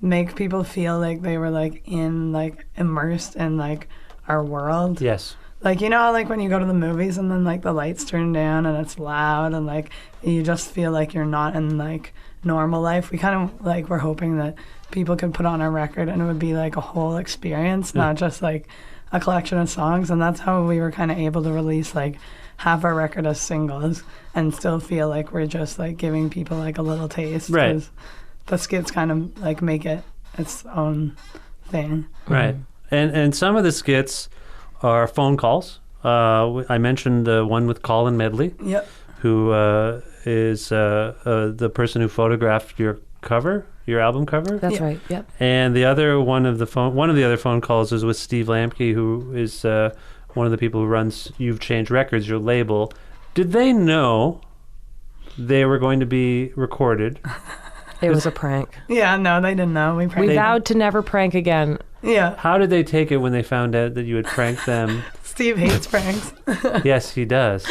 C: make people feel like they were like immersed in like our world.
A: Yes.
C: Like, you know how, like, when you go to the movies and then, like, the lights turn down and it's loud and, like, you just feel like you're not in, like, normal life. We kind of, like, were hoping that people could put on a record and it would be, like, a whole experience, not just, like, a collection of songs. And that's how we were kind of able to release, like, half our record as singles and still feel like we're just, like, giving people, like, a little taste.
A: Right.
C: 'Cause the skits kind of, like, make it its own thing.
A: Right. And some of the skits are phone calls. I mentioned the one with Colin Medley,
C: Yep.
A: who is the person who photographed your album cover.
D: That's
C: Yeah.
D: right. Yep.
A: And the other one of the other phone calls is with Steve Lamke, who is one of the people who runs You've Changed Records, your label. Did they know they were going to be recorded?
D: It was a prank.
C: Yeah, no, they didn't know. We
D: We
C: pranked them.
D: vowed to never prank again.
C: Yeah.
A: How did they take it when they found out that you had pranked them?
C: Steve hates pranks.
A: Yes, he does.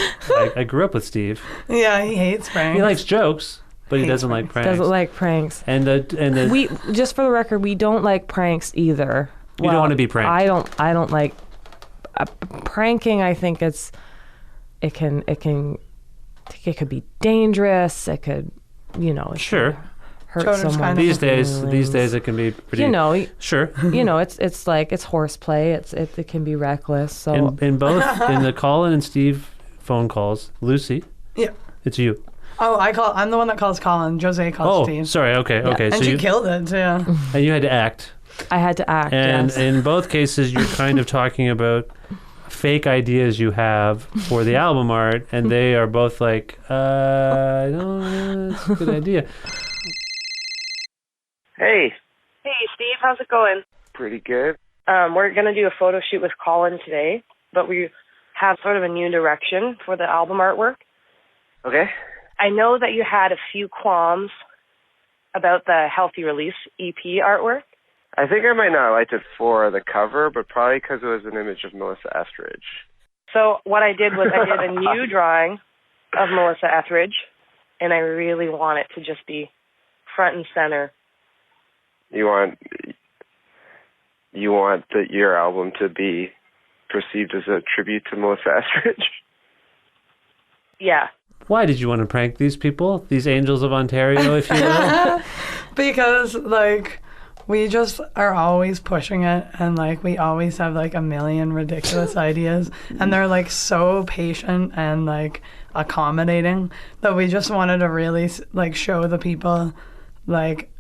A: I grew up with Steve.
C: Yeah, he hates pranks.
A: He likes jokes, but he
C: Hates
A: doesn't like
C: pranks.
A: pranks.
D: Doesn't like pranks.
A: And the
D: We just for the record, we don't like pranks either.
A: You don't wanna be pranked.
D: I don't like pranking. I think it could be dangerous. It could, you know, it
A: Sure.
D: could hurt
C: Children's
D: someone.
C: kind of-
A: These days it can be pretty.
D: you know,
A: Sure.
D: it's like it's horseplay. It can be reckless. So
A: In the Colin and Steve phone calls, Lucy,
C: Yeah.
A: it's you.
C: Oh, I'm the one that calls Colin. Jose calls
A: Oh,
C: Steve.
A: sorry. Okay. Okay.
C: And
A: So
C: she
A: you
C: killed it, too.
A: and you had to act,
D: I had to act.
A: and
D: yes.
A: in both cases you're kind of talking about fake ideas you have for the album art, and they are both like, I don't know, that's a good idea.
F: Hey,
G: Hey, Steve, how's it going?
F: pretty good.
G: We're going to do a photo shoot with Colin today, but we have sort of a new direction for the album artwork.
F: Okay.
G: I know that you had a few qualms about the Healthy Release EP artwork.
F: I think I might not have liked it for the cover, but probably because it was an image of Melissa Etheridge.
G: So what I did was I did a new drawing of Melissa Etheridge, and I really want it to just be front and center.
F: You want your album to be perceived as a tribute to Melissa Etheridge?
G: Yeah.
A: Why did you want to prank these people, these angels of Ontario, if you will?
C: Because, like, we just are always pushing it, and, like, we always have, like, a million ridiculous ideas, and they're, like, so patient and, like, accommodating that we just wanted to really, like, show the people, like,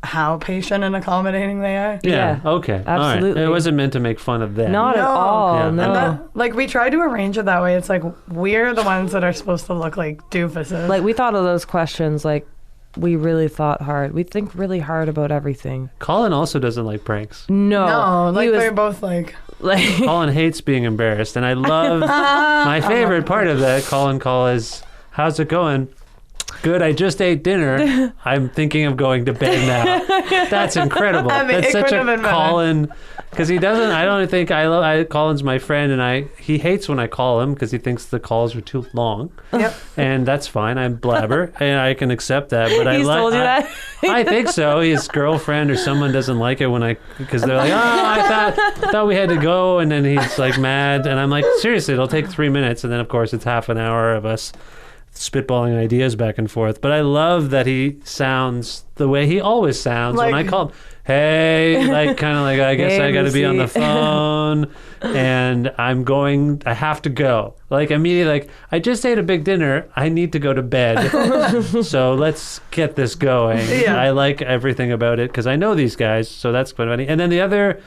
C: how patient and accommodating they are.
D: Yeah,
A: Okay. All right.
D: absolutely.
A: It wasn't meant to make fun of them.
D: Not at
C: No.
D: all.
A: Yeah.
D: No.
C: And that, like, we try to arrange it that way. It's like we're the ones that are supposed to look like doofuses.
D: Like we thought of those questions. Like we really thought hard. We think really hard about everything.
A: Colin also doesn't like pranks.
D: No,
C: no, like
D: he was
C: they're both like,
D: like
A: Colin hates being embarrassed, and I love my favorite part of that Colin call is, "How's it going?" good. I just ate dinner. I'm thinking of going to bed now. That's incredible.
C: I mean,
A: That's
C: it
A: such
C: couldn't
A: a
C: have been better.
A: Colin, because he doesn't. I don't think Colin's my friend, and he hates when I call him because he thinks the calls are too long.
C: Yep.
A: And that's fine. I'm blabber, and I can accept that. But
D: He's told you that?
A: I think so. His girlfriend or someone doesn't like it because they're like, I thought we had to go, and then he's like mad, and I'm like, seriously, it'll take 3 minutes, and then of course it's half an hour of us spitballing ideas back and forth. But I love that he sounds the way he always sounds when I call him. Hey, like kind of like, I guess
D: Hey,
A: I got to be on the
D: Lucy.
A: phone, and I have to go. Like immediately, like I just ate a big dinner. I need to go to bed. So let's get this going.
C: Yeah.
A: I like everything about it because I know these guys, so that's quite funny. And then the other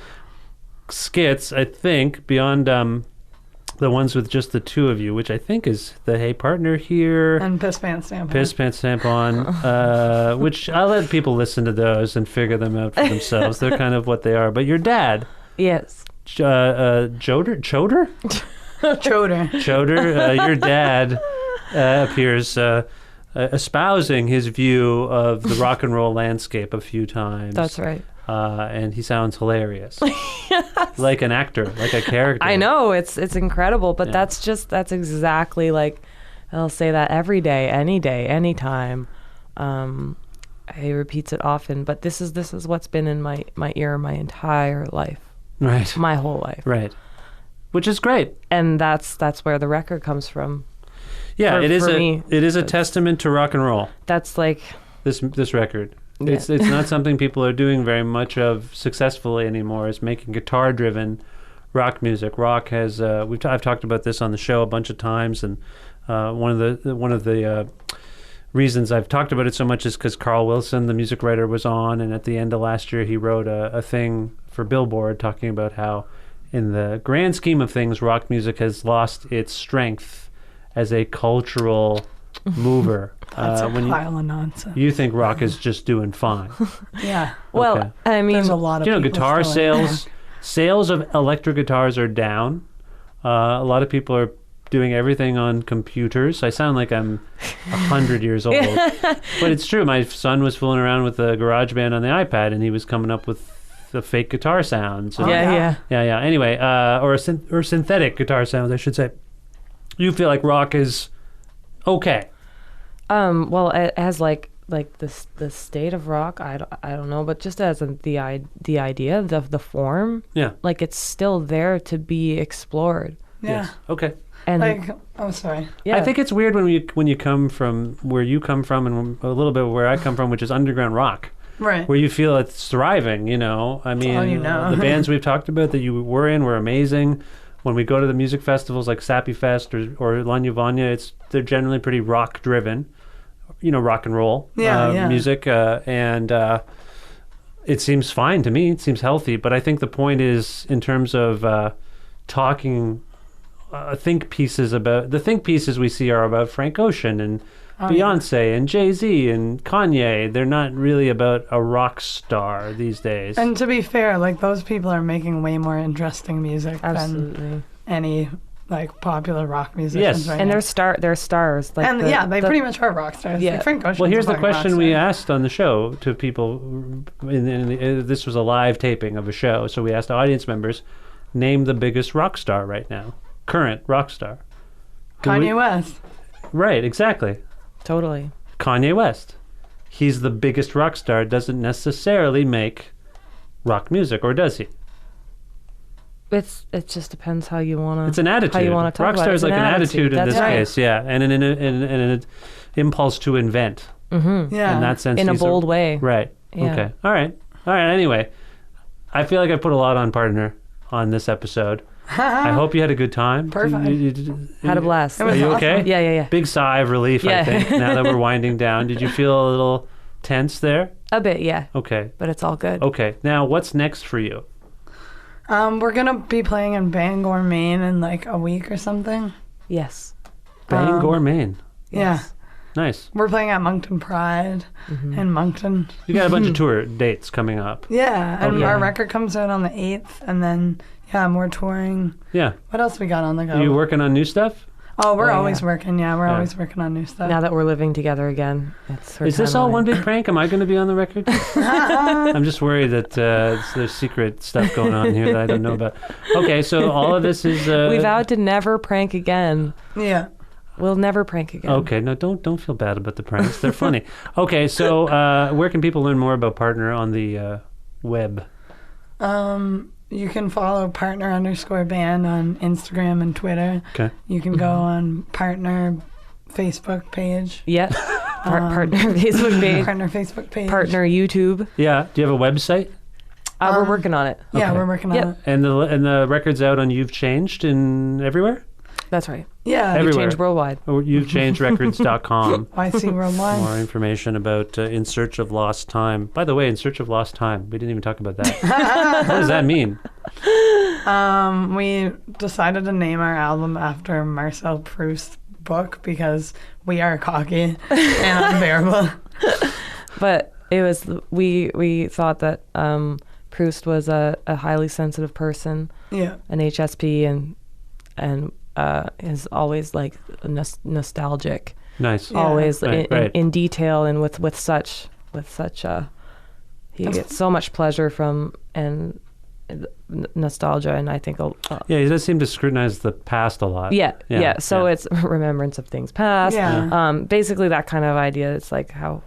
A: skits, I think, beyond the ones with just the two of you, which I think is the Hey Partner here.
C: And Piss Pants Stamp.
A: Piss Pants Stamp On, which I'll let people listen to those and figure them out for themselves. They're kind of what they are. But your dad,
D: Yes.
A: Choder?
C: Choder.
A: Your dad appears espousing his view of the rock and roll landscape a few times.
D: That's right.
A: And he sounds hilarious. Like an actor, like a character.
D: I know it's incredible, but
A: Yeah.
D: that's exactly like I'll say that every day, any day, anytime. He repeats it often, but this is what's been in my ear my entire life,
A: Right.
D: my whole life,
A: Right. Which is great.
D: and that's where the record comes from.
A: Yeah,
D: For-
A: it is
D: for
A: a
D: me,
A: it is a testament to rock and roll.
D: That's like
A: This record.
D: Yeah.
A: It's not something people are doing very much of successfully anymore. Is making guitar driven rock music. Rock has I've talked about this on the show a bunch of times, and one of the reasons I've talked about it so much is because Carl Wilson, the music writer, was on, and at the end of last year he wrote a thing for Billboard talking about how, in the grand scheme of things, rock music has lost its strength as a cultural mover.
C: That's a
A: when
C: pile of nonsense.
A: you think rock is just doing fine.
C: Yeah.
D: well,
A: Okay.
D: I mean,
C: There's a lot of
A: You know,
C: people
A: guitar
C: still in
A: sales of electric guitars are down. A lot of people are doing everything on computers. I sound like I'm 100 years old, but it's true. My son was fooling around with the GarageBand on the iPad, and he was coming up with the fake guitar sounds. And-
D: yeah.
A: yeah. Anyway, or synthetic guitar sounds, I should say. You feel like rock is okay.
D: Well, as like the state of rock, I don't know, but just as the idea of the form,
A: Yeah.
D: like it's still there to be explored.
C: Yeah.
A: Yes. Okay.
D: And
C: Sorry.
D: yeah,
A: I think it's weird when you come from where you come from and a little bit where I come from, which is underground rock,
C: Right.
A: where you feel it's thriving. You know, I mean,
C: all you know.
A: the bands we've talked about that you were in were amazing. When we go to the music festivals like Sappy Fest or La Vanya, they're generally pretty rock driven. You know, rock and roll music, and it seems fine to me. It seems healthy, but I think the point is in terms of talking. Think pieces we see are about Frank Ocean and Beyonce and Jay-Z and Kanye. They're not really about a rock star these days.
C: And to be fair, like those people are making way more interesting music than
D: absolutely.
C: any like popular rock musicians.
A: Yes.
C: right
D: And
C: now.
D: they're stars. Like
C: and they pretty much are rock stars.
D: Yeah.
C: Like Frank Ocean's
A: Well, here's
C: a
A: the
C: fucking rock
A: question we
C: star.
A: asked on the show to people. This was a live taping of a show, so we asked audience members, name the biggest rock star right now, current rock star.
C: Kanye West.
A: Right, exactly.
D: totally.
A: Kanye West. He's the biggest rock star. Doesn't necessarily make rock music, or does he?
D: It just depends how you want to.
A: It's an attitude.
D: How you want to talk
A: rock
D: about
A: star
D: it.
A: is
D: It's
A: like an attitude in
D: That's
A: this
D: right.
A: case, yeah, and an impulse to invent.
C: Yeah.
A: In that sense,
D: In a
A: he's
D: bold way.
A: Right.
D: Yeah.
A: Okay. All right. Anyway, I feel like I put a lot on Partner on this episode. I hope you had a good time.
C: Perfect.
D: Had a blast.
C: It was
A: Are you
C: awesome.
A: okay?
D: Yeah.
A: Big sigh of relief, I
D: Yeah.
A: think, now that we're winding down. Did you feel a little tense there?
D: A bit, yeah.
A: Okay.
D: But it's all good.
A: Okay. Now, what's next for you?
C: We're gonna be playing in Bangor, Maine in like a week or something.
D: Yes.
A: Bangor, Maine.
C: Yeah.
A: Nice.
C: We're playing at Moncton Pride in Moncton.
A: You got a bunch of tour dates coming up.
C: Yeah, and
A: Okay.
C: our record comes out on the 8th, and then more touring.
A: Yeah.
C: What else we got on the go?
A: Are you working on new stuff?
C: Oh, we're
D: Oh,
C: always
D: yeah.
C: working. Yeah, we're
A: Yeah.
C: always working on new stuff.
D: Now that we're living together again, it's her
A: Is this
D: time
A: all
D: of
A: one
D: life.
A: big prank? Am I going to be on the record? I'm just worried that there's secret stuff going on here that I don't know about. Okay, so all of this is.
D: We vowed to never prank again.
C: Yeah.
D: We'll never prank again.
A: Okay, no, don't feel bad about the pranks. They're funny. Okay, so where can people learn more about Partner on the web?
C: You can follow partner_band on Instagram and Twitter.
A: Okay.
C: You can go on Partner Facebook page.
D: Yeah. Partner Facebook page.
C: Partner Facebook page.
D: Partner YouTube.
A: Yeah. Do you have a website?
D: We're working on it.
C: Yeah,
A: Okay.
C: we're working on
D: Yep.
C: it.
A: And the record's out on You've Changed in everywhere?
D: That's right.
C: Yeah.
A: Everywhere.
D: Change worldwide.
A: Or you'vechangedrecords.com.
C: YC Worldwide.
A: More information about In Search of Lost Time. By the way, In Search of Lost Time. We didn't even talk about that. What does that mean?
C: We decided to name our album after Marcel Proust's book because we are cocky and unbearable.
D: But it was we thought that Proust was a highly sensitive person,
C: Yeah.
D: an HSP, and is always like nostalgic,
A: Nice.
D: always
A: Right.
D: in detail and with such he gets so much pleasure from and nostalgia, and I think
A: Yeah, he does seem to scrutinize the past a lot.
D: yeah. So it's remembrance of things past.
C: Yeah.
D: Basically that kind of idea. It's like how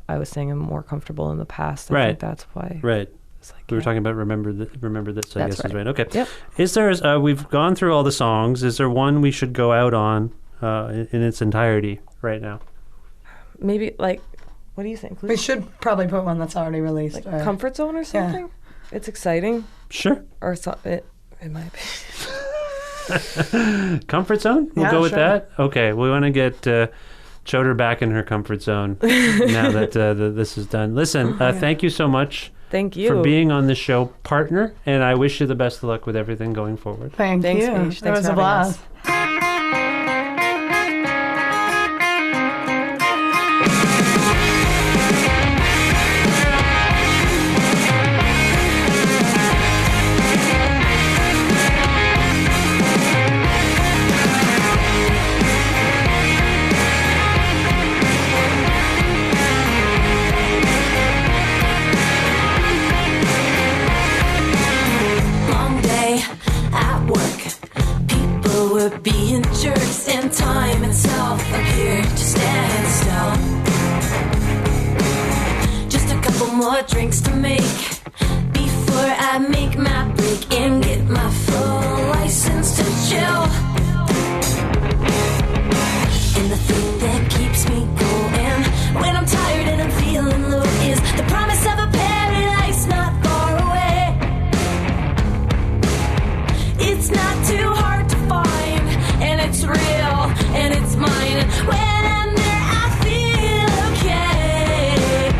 D: I was saying I'm more comfortable in the past. I
A: Right.
D: think that's why.
A: Right.
D: It's like,
A: We were
D: yeah.
A: talking about remember this, I
D: That's
A: guess is
D: right.
A: right. Okay.
D: Yep.
A: Is there, we've gone through all the songs. Is there one we should go out on in its entirety right now?
D: Maybe like, what do you think?
C: We should probably put one that's already released.
D: Like
C: or-
D: Comfort Zone or something? It's exciting.
A: Sure.
D: Or so, it might be.
A: Comfort zone? We'll
C: Yeah,
A: go with
C: sure.
A: that? Okay. We want to get Choder back in her comfort zone now that this is done. Listen, thank you so much
D: Thank you.
A: for being on the show, Partner, and I wish you the best of luck with everything going forward.
C: Thanks,
D: Thanks,
C: you.
D: Mish.
C: It
D: Thanks
C: was
D: for
C: a
D: having us.
C: blast.
E: Long day at work. People were being jerks, and time itself appeared to stand still. Just a couple more drinks to make before I make my break and get my full license to chill. And the thing that keeps me going when I'm tired and I'm feeling low is the promise of a paradise not far away. It's not too hard to find, and it's real, and it's mine. When I'm there, I feel okay.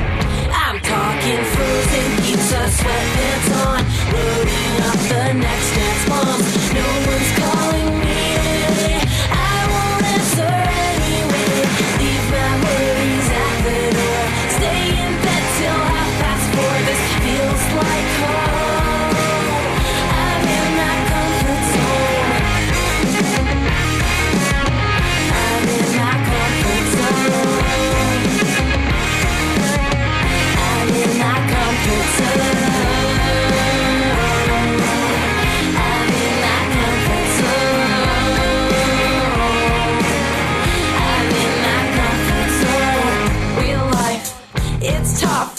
E: I'm talking frozen pizza, sweatpants on, loading up the next dance moms. No one's calling me lately. I won't answer anyway. Leave my worries at the door. Stay in bed till 4:30. This feels like home. I'm in my comfort zone. I'm in my comfort zone. I'm in my comfort zone. I'm in my comfort zone. I'm in my comfort zone. Real life, it's tough.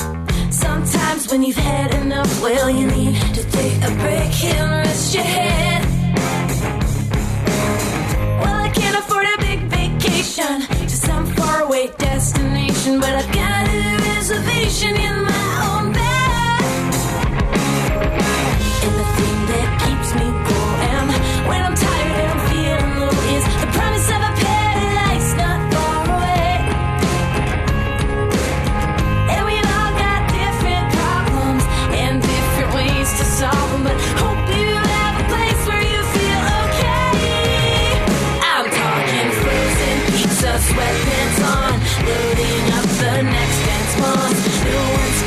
E: Sometimes when you've had enough, well, you need to take a break and rest your head. Well, I can't afford a big vacation to some faraway destination, but I've got a reservation in my own bed. And the thing that keeps me going when I'm tired and I'm feeling low is the promise of a paradise not far away. And we've all got different problems and different ways to solve them, but hope you have a place where you feel okay. I'm talking frozen pizza, sweatpants on, loading up the next dance moms. No one's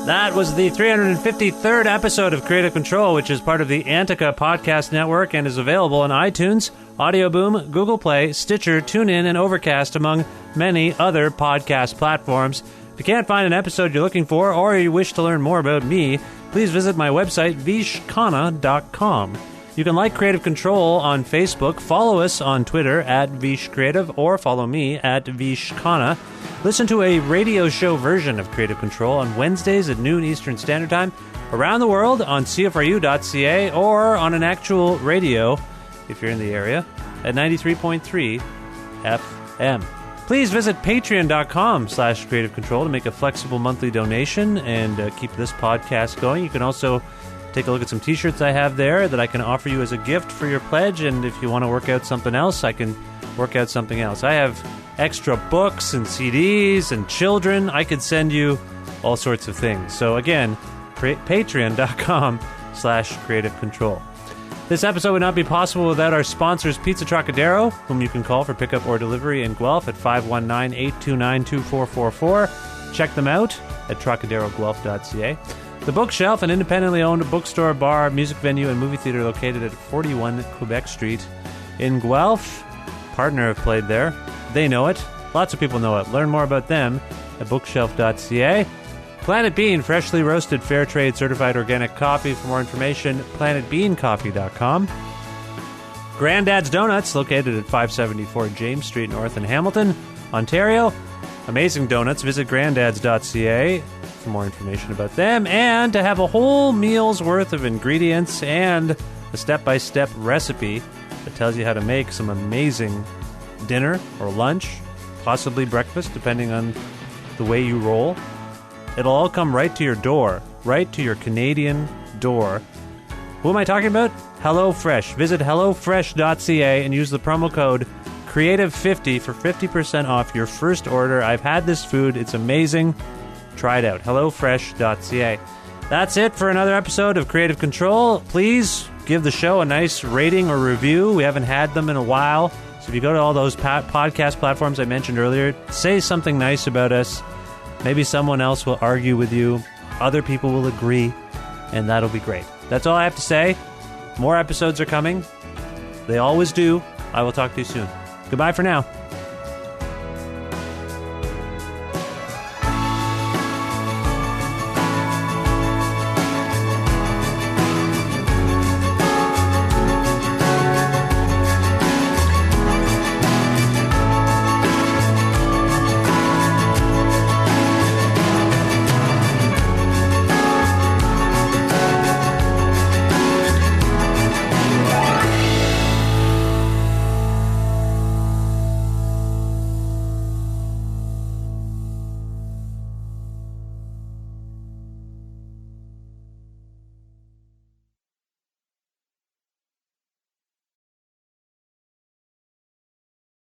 A: That was the 353rd episode of Creative Control, which is part of the Antica Podcast Network and is available on iTunes, Audio Boom, Google Play, Stitcher, TuneIn, and Overcast, among many other podcast platforms. If you can't find an episode you're looking for, or you wish to learn more about me, please visit my website, vishkhanna.com. You can like Creative Control on Facebook, follow us on Twitter at VishCreative, or follow me at VishKhanna. Listen to a radio show version of Creative Control on Wednesdays at noon Eastern Standard Time around the world on CFRU.ca or on an actual radio, if you're in the area, at 93.3 FM. Please visit patreon.com/Creative Control to make a flexible monthly donation and keep this podcast going. You can also take a look at some t-shirts I have there that I can offer you as a gift for your pledge, and if you want to work out something else, I can work out something else. I have extra books and CDs and children. I could send you all sorts of things. So again, patreon.com/Creative Control. This episode would not be possible without our sponsors, Pizza Trocadero, whom you can call for pickup or delivery in Guelph at 519-829-2444. Check them out at trocaderoguelph.ca. The Bookshelf, an independently owned bookstore, bar, music venue, and movie theater located at 41 Quebec Street in Guelph. Partner have played there. They know it. Lots of people know it. Learn more about them at bookshelf.ca. Planet Bean, freshly roasted, fair trade, certified organic coffee. For more information, planetbeancoffee.com. Grandad's Donuts, located at 574 James Street North in Hamilton, Ontario. Amazing donuts. Visit granddads.ca for more information about them, and to have a whole meal's worth of ingredients and a step-by-step recipe that tells you how to make some amazing dinner or lunch, possibly breakfast, depending on the way you roll. It'll all come right to your door, right to your Canadian door. Who am I talking about? HelloFresh. Visit hellofresh.ca and use the promo code Creative50 for 50% off your first order. I've had this food. It's amazing. Try it out. hellofresh.ca. That's it for another episode of Creative Control. Please give the show a nice rating or review. We haven't had them in a while. So if you go to all those podcast platforms I mentioned earlier, say something nice about us. Maybe someone else will argue with you. Other people will agree. And that'll be great. That's all I have to say. More episodes are coming. They always do. I will talk to you soon. Goodbye for now.